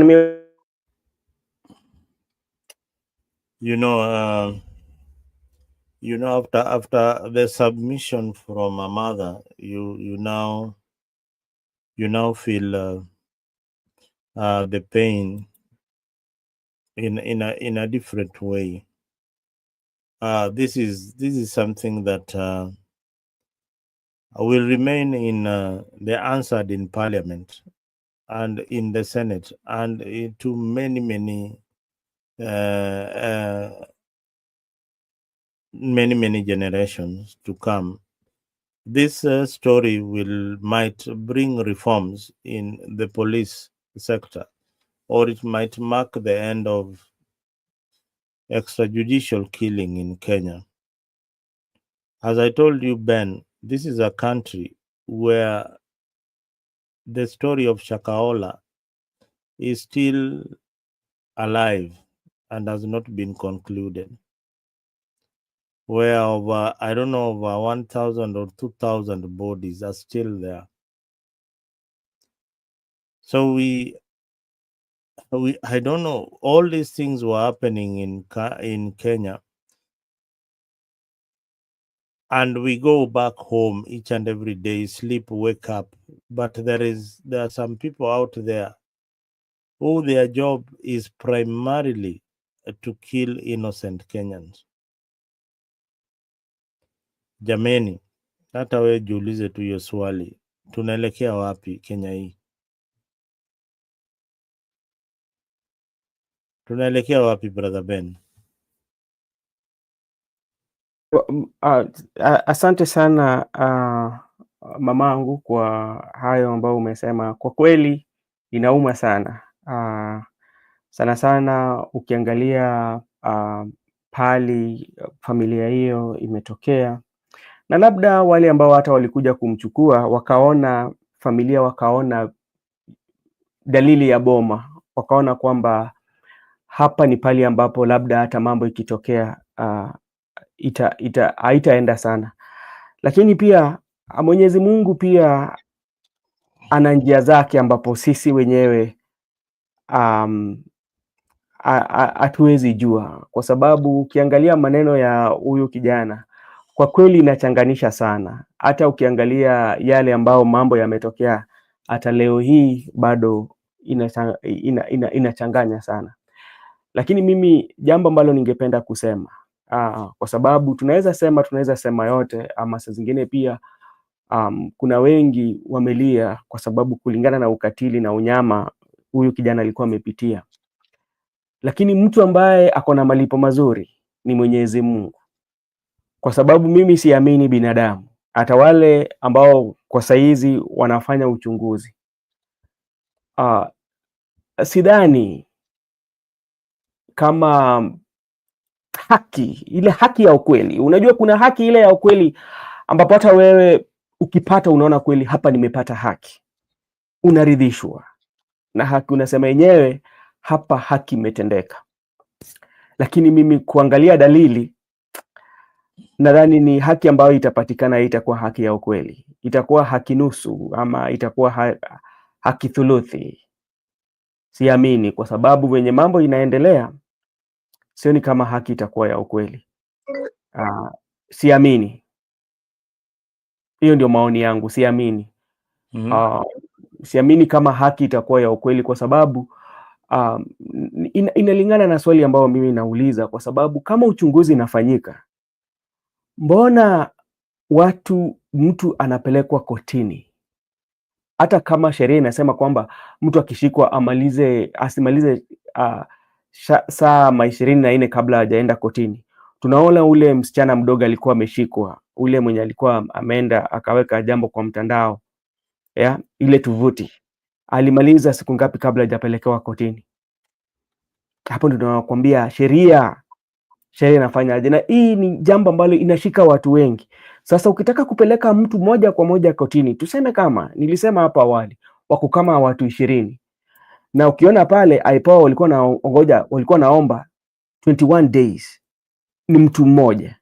and after the submission from a mother, you now feel the pain in a different way. This is something that will remain in the answered in Parliament and in the Senate and to many generations to come. This story might bring reforms in the police sector, or it might mark the end of extrajudicial killing in Kenya. As I told you, Ben, this is a country where the story of Shakahola is still alive and has not been concluded, where over 1,000 or 2,000 bodies are still there. So I don't know, all these things were happening in Kenya, and we go back home each and every day, sleep, wake up, but there are some people out there who their job is primarily to kill innocent Kenyans. Jameni, hata we jiulize tu hiyo swali, tunaelekea wapi Kenya hii? Tunaelekea wapi, brother Ben? Asante sana mamangu kwa hayo ambayo umesema. Kwa kweli inauma sana. Sana sana ukiangalia pali familia hiyo imetokea, na labda wale ambao hata walikuja kumchukua wakaona dalili ya boma, wakaona kwamba hapa ni pali ambapo labda hata mambo ikitokea haitaenda sana. Lakini pia Mwenyezi Mungu pia ana njia zake ambapo sisi wenyewe hatuwezi jua, kwa sababu ukiangalia maneno ya huyu kijana kwa kweli inachanganisha sana. Hata ukiangalia yale ambao mambo yametokea hata leo hii bado inachanganya sana. Lakini mimi jambo ambalo ningependa kusema, kwa sababu tunaweza sema yote, ama saa zingine pia kuna wengi wamelia kwa sababu kulingana na ukatili na unyama huyu kijana alikuwa amepitia. Lakini mtu ambaye ako na malipo mazuri ni Mwenyezi Mungu, kwa sababu mimi siamini binadamu. Hata wale ambao kwa saizi wanafanya uchunguzi, sidhani kama ile haki ya ukweli. Unajua kuna haki ile ya ukweli ambapo hata wewe ukipata unaona kweli hapa nimepata haki, unaridhishwa na haki, unasema yenyewe hapa haki imetendeka. Lakini mimi kuangalia dalili, nadhani ni haki ambayo itapatikana itakuwa haki ya ukweli, itakuwa haki nusu ama itakuwa haki thuluthi. Siamini, kwa sababu wenye mambo inaendelea sioni kama haki itakuwa ya ukweli. Siamini. Hiyo ndio maoni yangu, siamini. Siamini kama haki itakuwa ya ukweli, kwa sababu inalingana na swali ambayo mimi nauliza, kwa sababu kama uchunguzi inafanyika, mbona mtu anapelekwa kotini? Hata kama sheria inasema kwamba mtu akishikwa asimalize saa 24 kabla hajaenda kotini. Tunaona ule msichana mdogo alikuwa ameshikwa, ule mwenye alikuwa ameenda akaweka jambo kwa mtandao, ile tuvuti, alimaliza siku ngapi kabla hajapelekewa kotini? Hapo ndio tunakwambia sheria inafanyaje, na hii ni jambo ambalo inashika watu wengi. Sasa ukitaka kupeleka mtu moja kwa moja kotini, tuseme kama nilisema hapo awali, wako kama watu 20, na ukiona pale IPOA walikuwa naomba 21 days, ni mtu mmoja.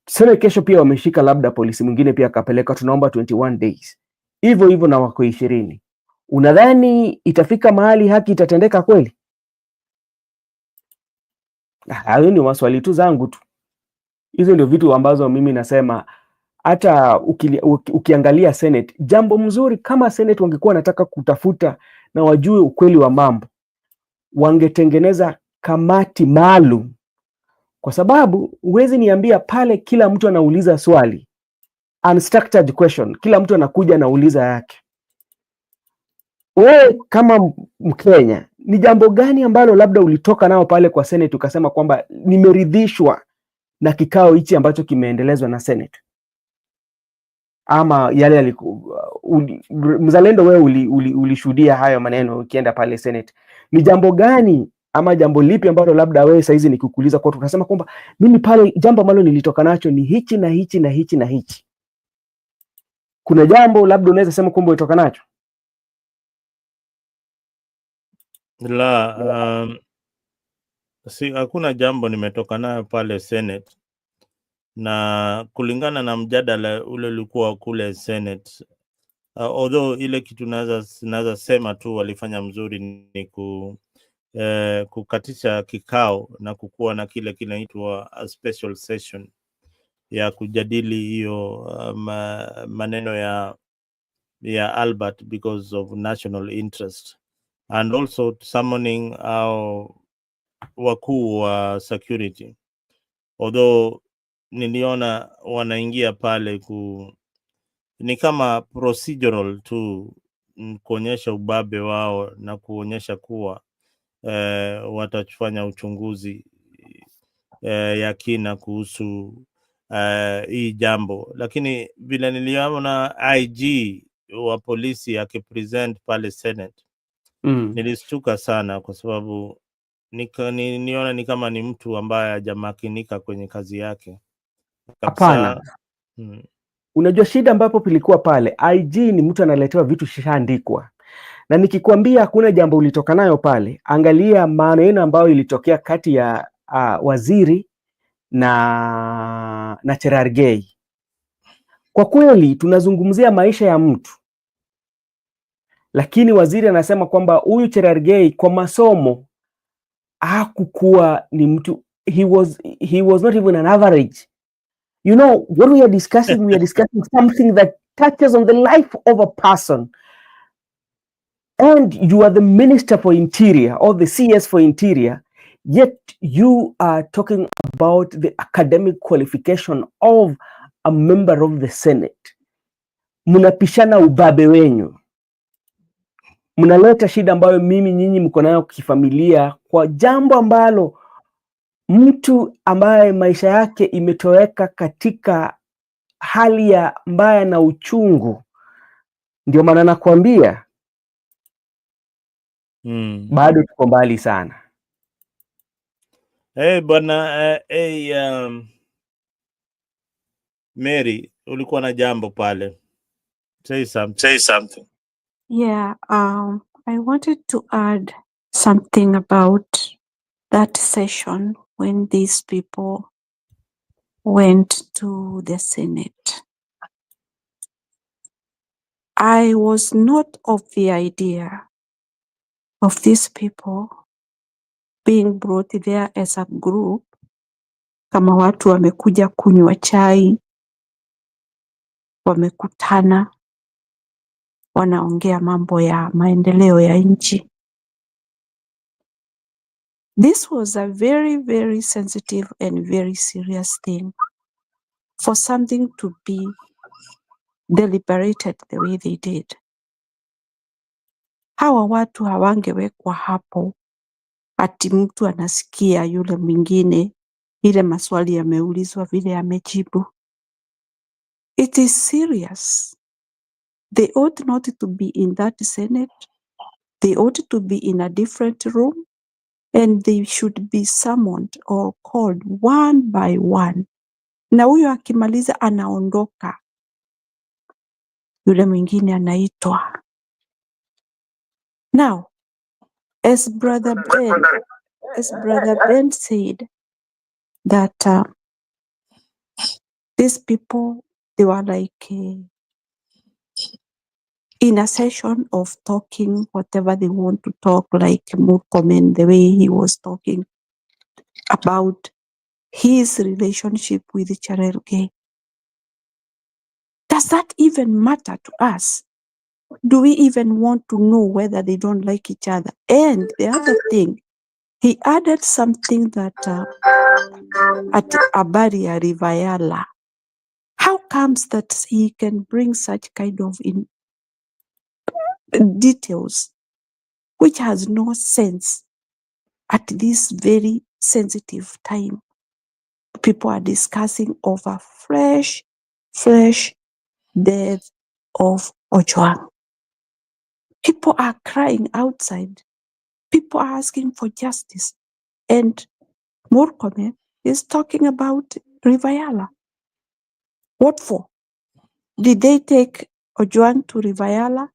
Tuseme kesho pia wameshika labda polisi mwingine pia akapeleka, tunaomba 21 days, hivyo na wako 20. Unadhani itafika mahali haki itatendeka kweli? Hayo ni maswali tu zangu tu. Hizo ndio vitu ambazo mimi nasema, hata ukiangalia Senate, jambo mzuri kama Senate wangekuwa wanataka kutafuta na wajue ukweli wa mambo, wangetengeneza kamati maalum, kwa sababu uwezi niambia pale kila mtu anauliza swali, unstructured question, kila mtu anakuja anauliza yake. Wewe kama Mkenya, ni jambo gani ambalo labda ulitoka nao pale kwa Senate ukasema kwamba nimeridhishwa na kikao hichi ambacho kimeendelezwa na Senate? Ama yale mzalendo, wewe ulishuhudia hayo maneno ukienda pale Senate. Ni jambo gani ama jambo lipi ambalo labda wewe saizi nikikuuliza kwa tukasema kwamba mimi pale jambo ambalo nilitoka nacho ni hichi na hichi na hichi na hichi? Kuna jambo labda unaweza sema kwamba ulitoka nacho? Hakuna jambo nimetoka nayo pale Senate, na kulingana na mjadala ule ulikuwa kule Senate, although ile kitu naweza sema tu walifanya mzuri ni kukatisha kikao na kukuwa na kile kinaitwa a special session ya kujadili hiyo maneno ya Albert because of national interest, and also summoning our wakuu wa security. Although niliona wanaingia pale ni kama procedural tu, kuonyesha ubabe wao na kuonyesha kuwa watafanya uchunguzi ya kina kuhusu hii jambo. Lakini vile niliona IG wa polisi akipresent pale Senate, nilistuka sana, kwa sababu niona ni kama ni mtu ambaye hajamakinika kwenye kazi yake. Hapana. Unajua shida ambapo pilikuwa pale, IG ni mtu analetewa vitu shishaandikwa, na nikikwambia hakuna jambo ulitoka nayo pale, angalia maneno ambayo ilitokea kati ya waziri na Cherargei. Kwa kweli tunazungumzia maisha ya mtu, lakini waziri anasema kwamba huyu Cherargei kwa masomo hakukuwa ni mtu, he was not even an average. You know what we are discussing something that touches on the life of a person, and you are the Minister for Interior or the CS for Interior, yet you are talking about the academic qualification of a member of the Senate. Munapishana ubabe wenyu, mnaleta shida ambayo nyinyi mko nayo kifamilia, kwa jambo ambalo mtu ambaye maisha yake imetoweka katika hali ya mbaya na uchungu. Ndio maana nakwambia bado tuko mbali sana. Bwana Mary, ulikuwa na jambo pale. Say something. Yeah, I wanted to add something about that session when these people went to the Senate. I was not of the idea of these people being brought there as a group, kama watu wamekuja kunywa chai, wamekutana, wanaongea mambo ya maendeleo ya nchi. This was a very, very sensitive and very serious thing for something to be deliberated the way they did. Hawa watu hawangewekwa hapo ati mtu anasikia yule mwingine ile maswali yameulizwa vile amejibu. It is serious. They ought not to be in that Senate. They ought to be in a different room, and they should be summoned or called one by one. Na huyo akimaliza anaondoka, yule mwingine anaitwa. Now, as Brother Ben said that these people, they were like in a session of talking whatever they want to talk, like Murkomen, the way he was talking about his relationship with Cherargei. Does that even matter to us? Do we even want to know whether they don't like each other? And the other thing, he added something that at Abaria Rivayala, how comes that he can bring such kind of details which has no sense at this very sensitive time? People are discussing over fresh death of Ojwang. People are crying outside. People are asking for justice. And Murkomen is talking about Rivayala. What for? Did they take Ojwang to Rivayala?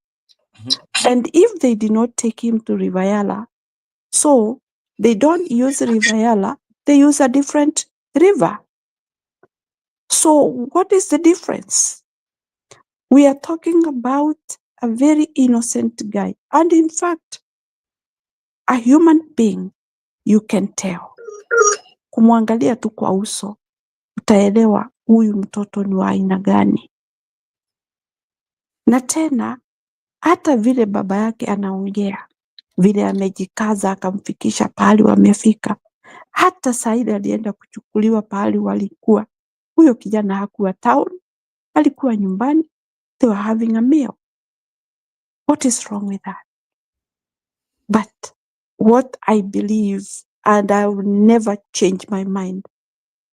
And if they did not take him to Rivayala, so they don't use Rivayala, they use a different river. So what is the difference? We are talking about a very innocent guy. And in fact, a human being, you can tell. Kumwangalia tu kwa uso, utaelewa huyu mtoto ni wa aina gani. Na tena, hata vile baba yake anaongea, vile amejikaza akamfikisha pahali wamefika. Hata Saida alienda kuchukuliwa pahali walikuwa. Huyo kijana hakuwa town, alikuwa nyumbani. They were having a meal. What is wrong with that? But what I believe, and I will never change my mind,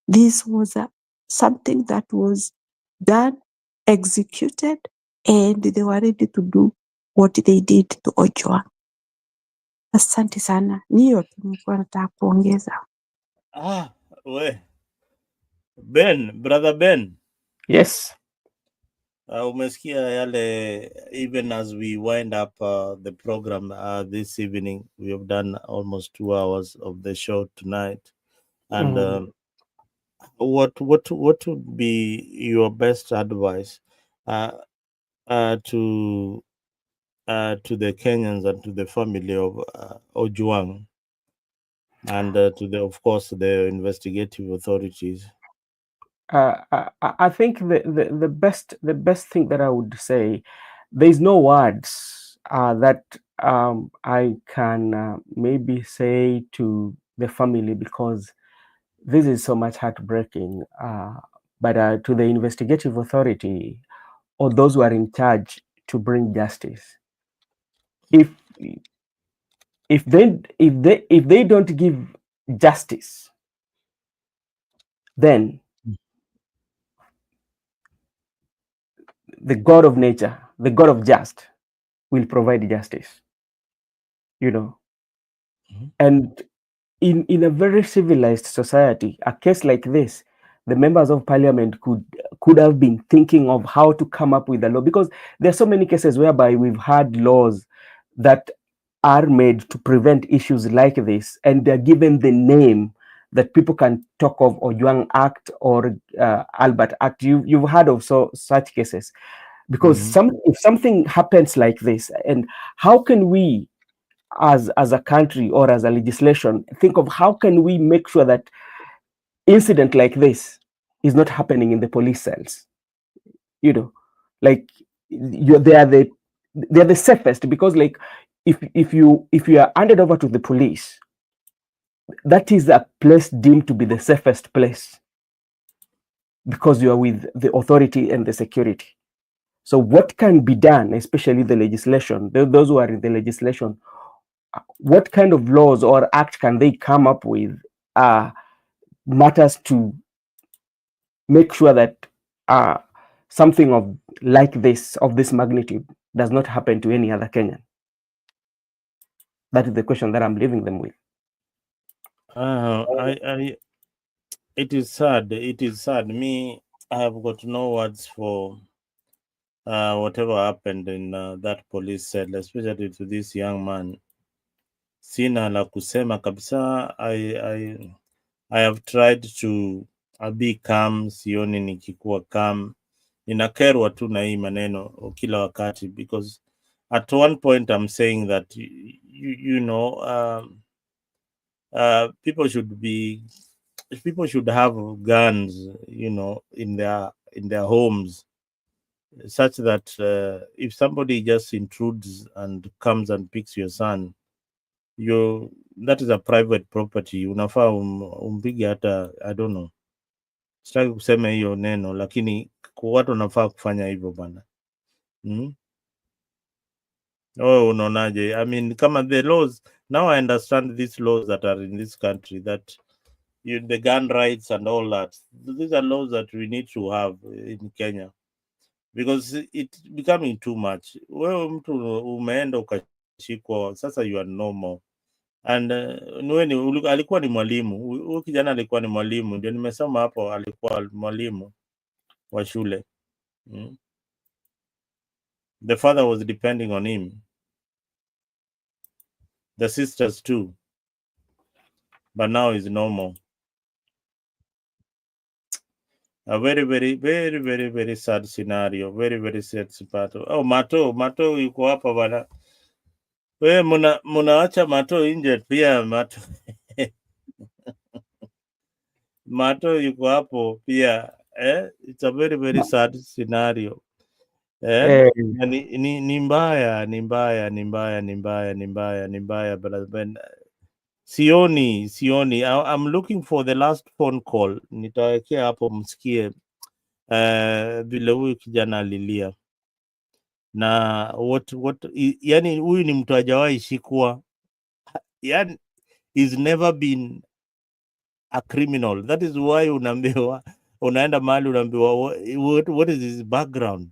this was something that was done, executed, and they were ready to do what they did to Ojwang. Asante sana. Niyo tulikuwa nataka kuongeza. Brother Ben. Yes. Umesikia yale, even as we wind up the program this evening, we have done almost 2 hours of the show tonight. And what would be your best advice to the Kenyans and to the family of Ojwang, and to the, of course, the investigative authorities? I think the best thing that I would say, there is no words that I can maybe say to the family, because this is so much heartbreaking. But to the investigative authority or those who are in charge to bring justice, if they don't give justice, then the God of nature, the God of just, will provide justice, And in a very civilized society, a case like this, the members of parliament could have been thinking of how to come up with a law, because there are so many cases whereby we've had laws that are made to prevent issues like this, and they're given the name that people can talk of Ojwang Act or Albert Act. You've heard of such cases, because if something happens like this, and how can we as a country or as a legislation think of how can we make sure that incident like this is not happening in the police cells? Like they're the safest, because like if you are handed over to the police, that is a place deemed to be the safest place, because you are with the authority and the security. So what can be done, especially the legislation, those who are in the legislation, what kind of laws or act can they come up with matters to make sure that something of this magnitude does not happen to any other Kenyan? That is the question that I'm leaving them with. It is sad. It is sad. Me, I have got no words for whatever happened in that police cell, especially to this young man. Sina la kusema kabisa. I have tried to be calm, sioni nikikuwa calm. Ninakerwa tu na hii maneno kila wakati, because at one point I'm saying that people should have guns, in their homes, such that if somebody just intrudes and comes and picks your son, that is a private property. Unafaa umpige hata, I don't know, sitaki kusema hiyo neno, lakini watu wanafaa kufanya hivyo bana. Unaonaje? I mean, kama the laws now, I understand these laws that are in this country, that the gun rights and all that, these are laws that we need to have in Kenya, because it's becoming too much. Wewe mtu umeenda ukashikwa, sasa you are normal. And alikuwa ni mwalimu, huyu kijana alikuwa ni mwalimu, ndio nimesema hapo, alikuwa mwalimu wa shule. The father was depending on him, the sisters too, but now is normal. A very, very, very, very, very sad scenario. Very, very sad scenario. Oh, Mato yuko hapa bana. We munaacha Mato nje pia, Mato. Mato yuko hapo pia. It's a very, very sad scenario. Ni mbaya, but sioni. I'm looking for the last phone call. Nitawekea hapo msikie vile huyu kijana alilia. Na yani huyu ni mtu hajawahi shikwa. Yani he's never been a criminal. That is why unaenda mahali unaambiwa what is his background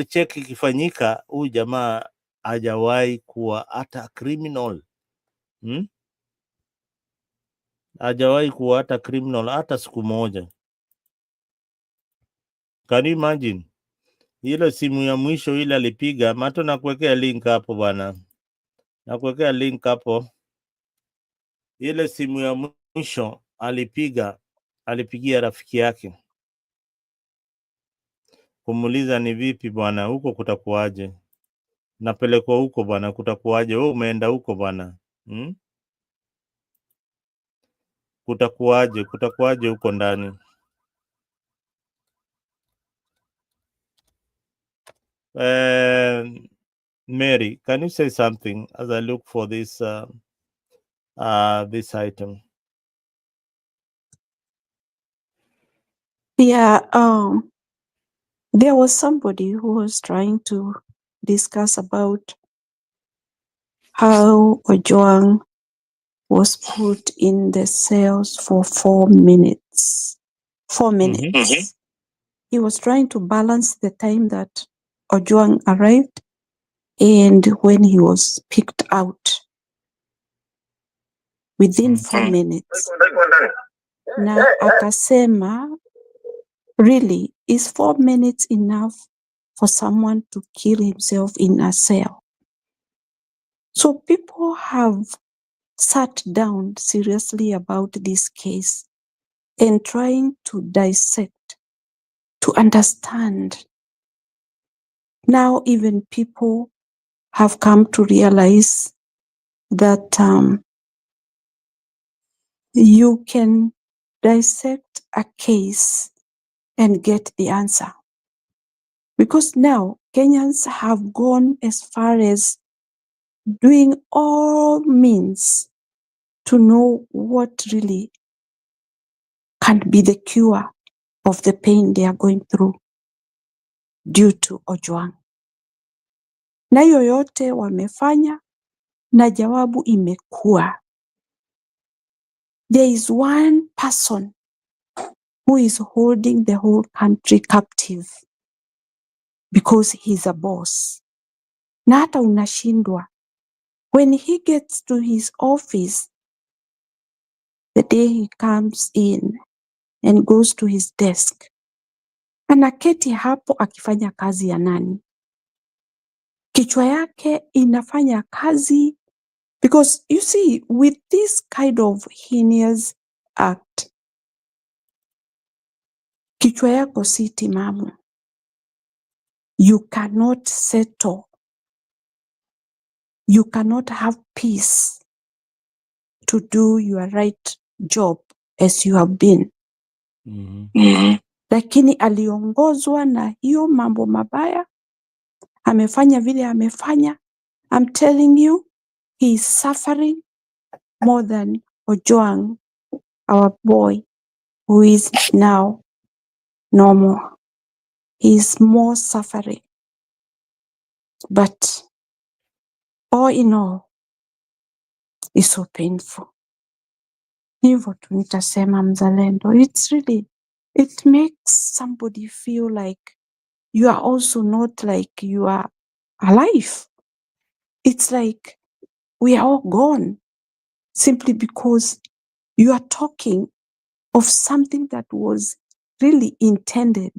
check ikifanyika, huyu jamaa hajawahi kuwa hata criminal. Hajawahi kuwa hata criminal hata siku moja. Can you imagine? Ile simu ya mwisho ile alipiga, Mato, nakuwekea link hapo bwana. Nakuwekea link hapo. Ile simu ya mwisho alipigia rafiki yake kumuuliza ni vipi bwana, huko kutakuaje? Napelekwa huko bwana, kutakuaje? Wewe umeenda huko bwana. Kutakuaje huko ndani? Mary, can you say something as I look for this this item? Yeah, there was somebody who was trying to discuss about how Ojwang was put in the cells for 4 minutes. 4 minutes. He was trying to balance the time that Ojwang arrived and when he was picked out within 4 minutes. Na akasema, really, is 4 minutes enough for someone to kill himself in a cell? So people have sat down seriously about this case and trying to dissect, to understand. Now even people have come to realize that you can dissect a case and get the answer. Because now Kenyans have gone as far as doing all means to know what really can be the cure of the pain they are going through due to Ojwang. Na yoyote wamefanya na jawabu imekuwa there is one person who is holding the whole country captive because he's a boss. Na hata unashindwa. When he gets to his office, the day he comes in and goes to his desk, anaketi hapo akifanya kazi ya nani? Kichwa yake inafanya kazi, because you see, with this kind of heinous act, kichwa yako si timamu. You cannot settle. You cannot have peace to do your right job as you have been. Lakini aliongozwa na hiyo mambo mabaya, amefanya vile amefanya. I'm telling you, he is suffering more than Ojwang, our boy, who is now normal. He is more suffering. But all in all, it's so painful. Hivyo tu nitasema mzalendo. It's really, it makes somebody feel like you are also not like you are alive. It's like we are all gone simply because you are talking of something that was really intended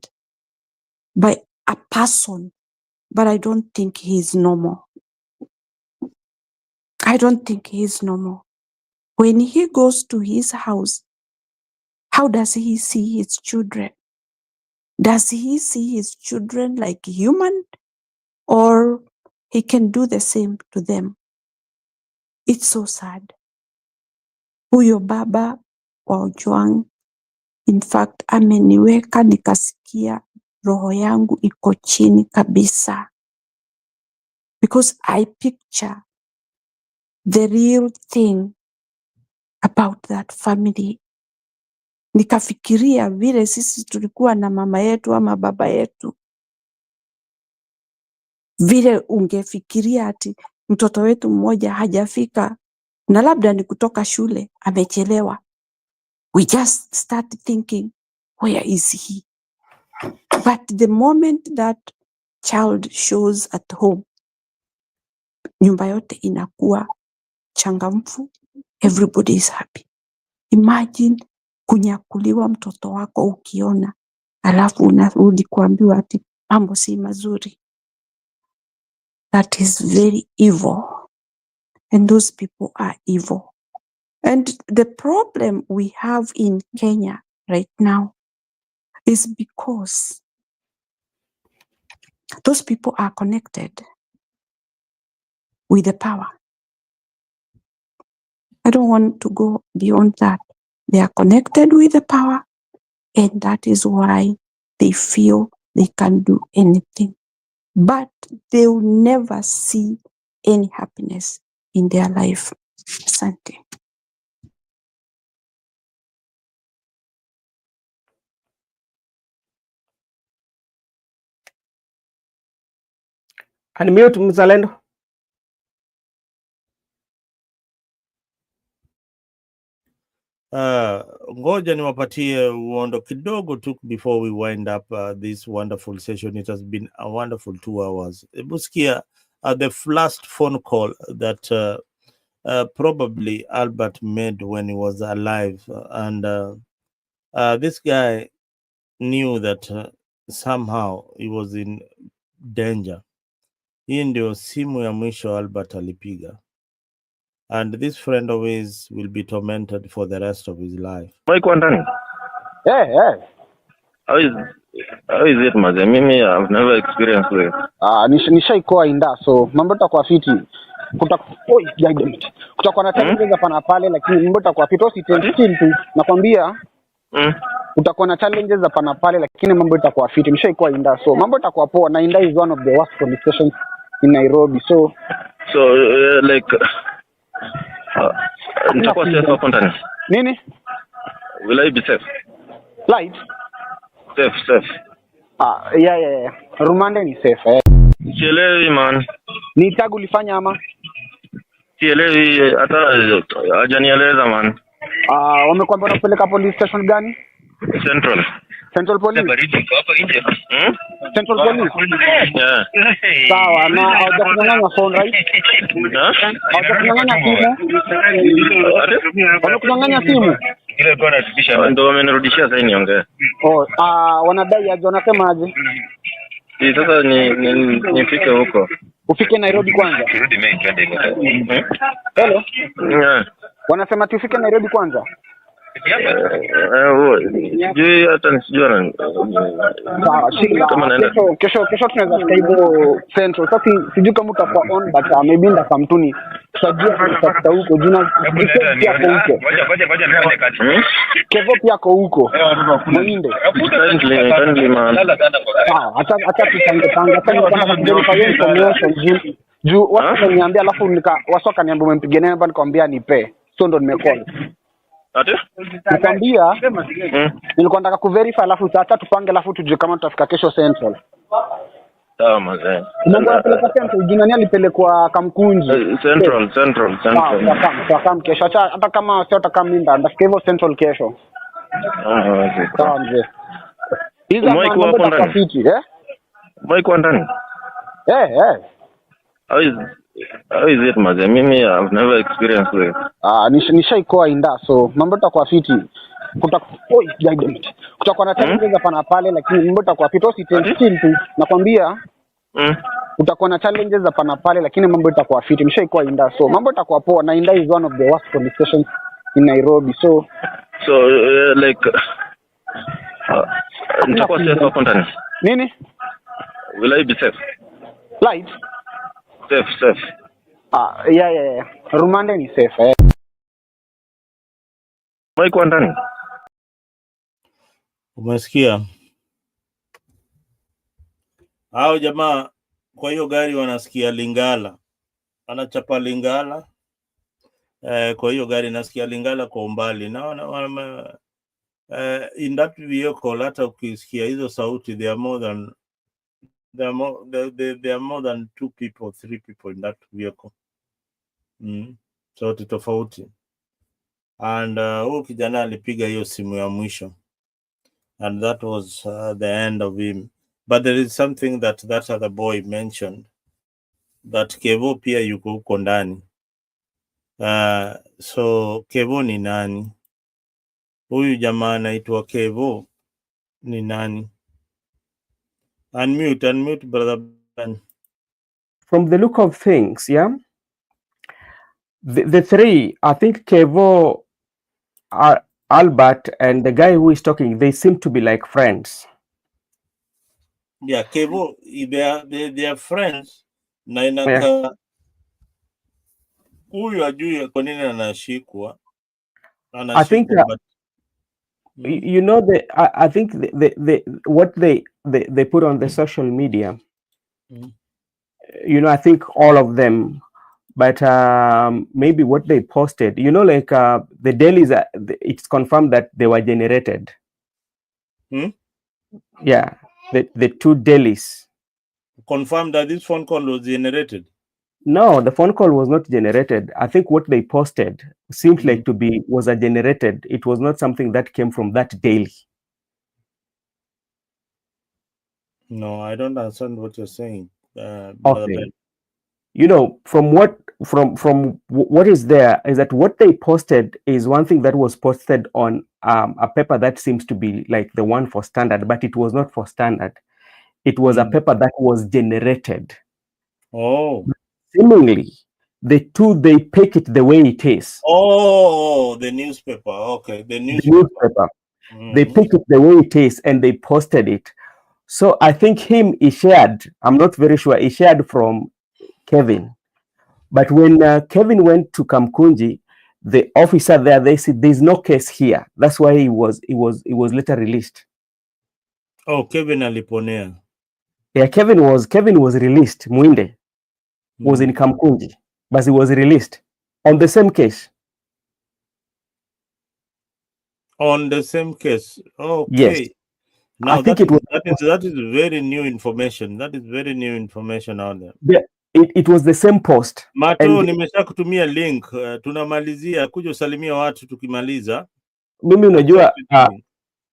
by a person, but I don't think he is normal. I don't think he is normal. When he goes to his house, how does he see his children? Does he see his children like human, or he can do the same to them? It's so sad. Huyo baba wa Ojwang, in fact, ameniweka nikasikia roho yangu iko chini kabisa, because I picture the real thing about that family. Nikafikiria vile sisi tulikuwa na mama yetu ama baba yetu, vile ungefikiria ati mtoto wetu mmoja hajafika na labda ni kutoka shule amechelewa. We just start thinking, where is he? But the moment that child shows at home, nyumba yote inakuwa changamfu, everybody is happy. Imagine kunyakuliwa mtoto wako ukiona, alafu unarudi kuambiwa ati mambo si mazuri. That is very evil. And those people are evil. And the problem we have in Kenya right now is because those people are connected with the power. I don't want to go beyond that. They are connected with the power, and that is why they feel they can do anything. But they will never see any happiness in their life. Asante. Unmute mzalendo. Ngoja niwapatie uondo kidogo tu before we wind up this wonderful session. It has been a wonderful 2 hours. Buskia, the last phone call that probably Albert made when he was alive, and this guy knew that somehow he was in danger. Hii ndio simu ya mwisho Albert alipiga. And this friend of his will be tormented for the rest of his life. Mike Wandani. Yeah. How is it, maze? Mimi I've never experienced it. Nishaikoa inda, so mambo takuwa fiti. Kutakuwa na challenges hapa na pale, lakini mambo takuwa fiti. Still tu nakwambia. Kutakuwa na challenges hapa na pale, lakini mambo takuwa fiti. Nishaikoa inda, so mambo takuwa poa. Na Inda is one of the worst police stations in Nairobi. So like nitakuwa safe hapo ndani. Nini? Will I be safe? Light? Safe. Yeah. Rumande ni safe. Chelewi man. Ni tagu ulifanya ama? Sielewi hata hajanieleza man. Wamekwambia unapeleka police station gani? Central Police. Hapo nje. Central Police. Yeah. Sawa, na hawajakunyang'anya phone right? Hawajakunyang'anya simu? Wamekunyang'anya simu? Ile kwa natisha ndio wamenirudishia sasa niongee. Wanadai aje, wanasema aje? Sasa nifike huko. Ufike Nairobi kwanza. Kirudi mimi twende. Hello? Yeah. Wanasema tufike Nairobi kwanza. Je, hata nisijua kama naenda kesho tunaweza fika hivyo Central. Sasa sijui kama utakuwa on but maybe ndakamtuni tutajua tutafika huko jina pia kwa huko. Ngoja niende kati. Kevo pia kwa huko. Mwinde. Kindly man. Acha tupange sasa kwa information juu watu waniambia alafu wasoka niambia umempigania namba nikamwambia nipe. So ndo nimecall. Ati? Nikwambia nilikuwa nataka kuverify alafu acha tupange alafu tujue kama tutafika kesho Central. Sawa mzee. Mungu apeleka Central, jina nani alipelekwa Kamkunji? Central. Sawa, kesho hata kama sio kama minda ndafika hivyo Central kesho. Sawa mzee. Hizo mambo hapo ndani. Mike ndani. How is it mzee? Mimi I've never experienced it. Nishaikoa inda so mambo itakuwa fiti. Kutakuwa na challenges hapa na pale lakini mambo itakuwa fiti. Usitension tu. Nakwambia kutakuwa na challenges hapa na pale lakini mambo itakuwa fiti. Nishaikoa inda so mambo itakuwa poa na Inda is one of the worst police stations in Nairobi. So like nitakuwa safe hapo ndani. Nini? Will I be safe? Light? Safe. Yeah. Rumande ni safe. Mike ndani. Umesikia? Hao jamaa kwa hiyo gari wanasikia Lingala. Wanachapa Lingala. Kwa hiyo gari nasikia Lingala kwa umbali. Na in that vehicle hata ukisikia hizo sauti there are more than 2 people, 3 people in that vehicle. Sauti tofauti. And huyo kijana alipiga hiyo simu ya mwisho. And that was the end of him. But there is something that other boy mentioned. That Kevo pia yuko huko ndani. So Kevo ni nani? Huyu jamaa anaitwa Kevo ni nani? Unmute, brother Ben. From the look of things, yeah, the three, I think Kevo, Albert, and the guy who is talking, they seem to be like friends. Yeah, Kevo, they are friends. Na inaka huyu ajui kwa nini anashikwa. I think you know I think what they put on the social media. You know, I think all of them, but maybe what they posted. You know, like the dailies, it's confirmed that they were generated. Yeah, the 2 dailies. Confirmed that this phone call was generated. No, the phone call was not generated. I think what they posted seemed like was a generated. It was not something that came from that daily. No, I don't understand what you're saying. Okay. You know, from what is there is that what they posted is one thing that was posted on a paper that seems to be like the one for Standard, but it was not for Standard. It was a paper that was generated. Oh. Seemingly, the 2 they pick it the way it is. Oh, the newspaper. Okay, the newspaper. They pick it the way it is and they posted it. So I think he shared. I'm not very sure. He shared from Kevin, but when Kevin went to Kamkunji, the officer there, they said there's no case here. That's why he was later released. Oh, Kevin aliponea. Yeah, Kevin was released. Mwinde was in Kamkunji, but he was released on the same case. On the same case. Okay. Yes. Now that is very new information. That is very new information out there. it was the same post. Mato, nimesha kutumia link. Tunamalizia kuja usalimia watu tukimaliza. Mimi unajua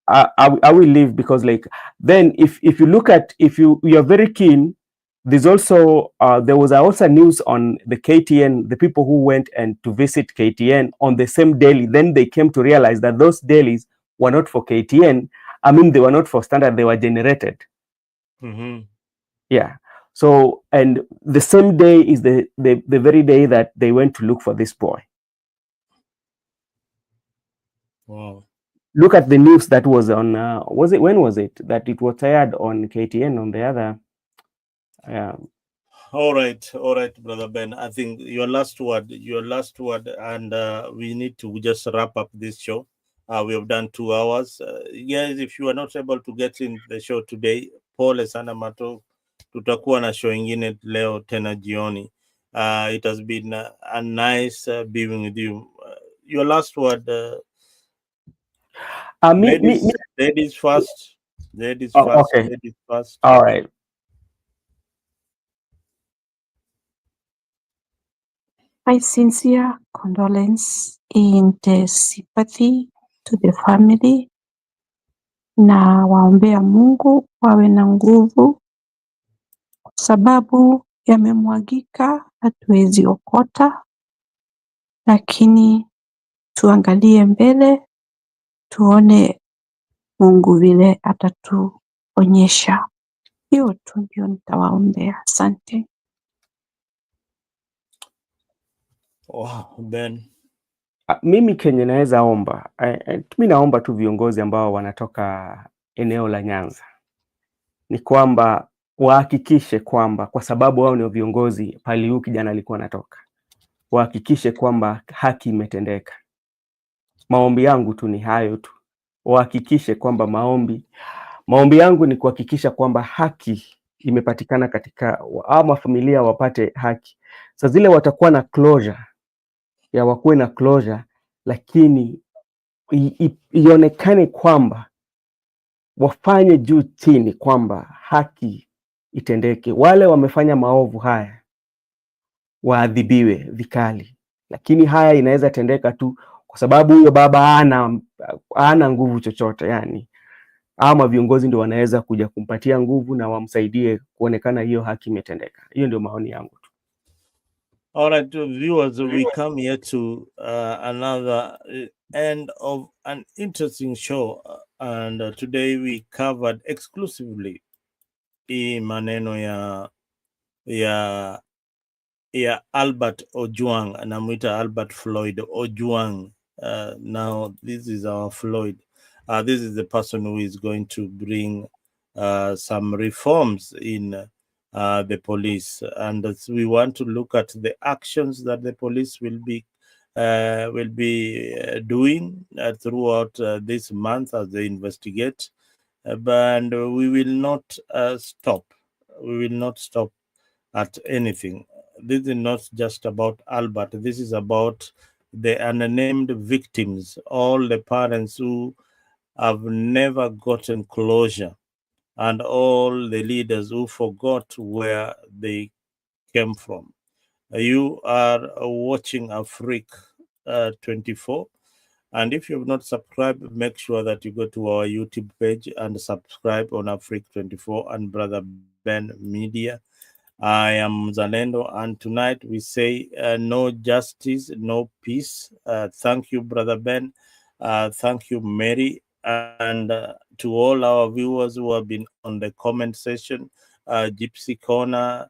I will leave because like then if you look at if you are very keen, there's also there was also news on the KTN, the people who went and to visit KTN on the same daily. Then they came to realize that those dailies were not for KTN. I mean, they were not for Standard, they were generated. Yeah. So, and the same day is the very day that they went to look for this boy. Wow. Look at the news that was on, when was it? That it was aired on KTN on the other. All right, Brother Ben. I think your last word, and we need to just wrap up this show. We have done 2 hours. Guys, if you are not able to get in the show today, pole sana Mato, tutakuwa na show ingine leo tena jioni. It has been a nice being with you. Your last word, ladies first. Ladies first. Okay. Ladies first. All right. My sincere condolence and sympathy to the family, na waombea Mungu wawe na nguvu, kwa sababu yamemwagika, hatuwezi okota, lakini tuangalie mbele, tuone Mungu vile atatuonyesha. Hiyo tu ndio nitawaombea. Asante. Wow, Ben. Mimi Kenya naweza omba, mimi naomba tu viongozi ambao wanatoka eneo la Nyanza ni kwamba wahakikishe kwamba, kwa sababu wao ni viongozi pale huyu kijana alikuwa anatoka, wahakikishe kwamba haki imetendeka. Maombi yangu tu ni hayo tu, wahakikishe kwamba maombi yangu ni kuhakikisha kwamba haki imepatikana katika ama familia wapate haki. Sasa zile watakuwa na closure ya wakuwe na closure, lakini ionekane kwamba wafanye juu chini kwamba haki itendeke. Wale wamefanya maovu haya waadhibiwe vikali, lakini haya inaweza tendeka tu kwa sababu huyo baba hana nguvu chochote. Yani ama viongozi ndio wanaweza kuja kumpatia nguvu na wamsaidie kuonekana hiyo haki imetendeka. Hiyo ndio maoni yangu. All right, viewers, we come here to another end of an interesting show, and today we covered exclusively maneno ya Albert Ojwang, anamuita Albert Floyd Ojwang. Now this is our Floyd. This is the person who is going to bring some reforms in the police, and we want to look at the actions that the police will be doing throughout this month as they investigate. And we will not stop. We will not stop at anything. This is not just about Albert. This is about the unnamed victims, all the parents who have never gotten closure, and all the leaders who forgot where they came from. You are watching Afrique 24. And if you have not subscribed, make sure that you go to our YouTube page and subscribe on Afrique 24 and Brother Ben Media. I am Zalendo, and tonight we say no justice, no peace. Thank you, Brother Ben. Thank you, Mary. And to all our viewers who have been on the comment section, Gypsy Corner,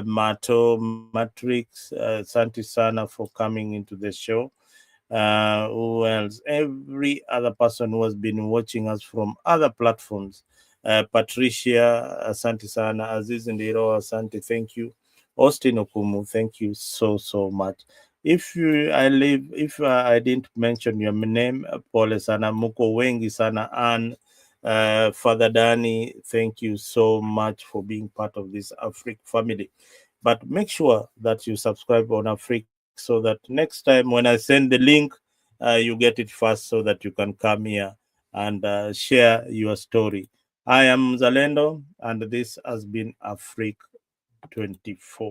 Mato, Matrix, Santi Sana for coming into the show. Who else? Every other person who has been watching us from other platforms. Patricia, Asante Sana, Aziz Ndiro, Asante, thank you. Austin Okumu, thank you so much. If I didn't mention your name, Pole Sana, Muko Wengi Sana, and Father Danny, thank you so much for being part of this Afrique family. But make sure that you subscribe on Afrique so that next time when I send the link, you get it first so that you can come here and share your story. I am Zalendo, and this has been Afrique 24.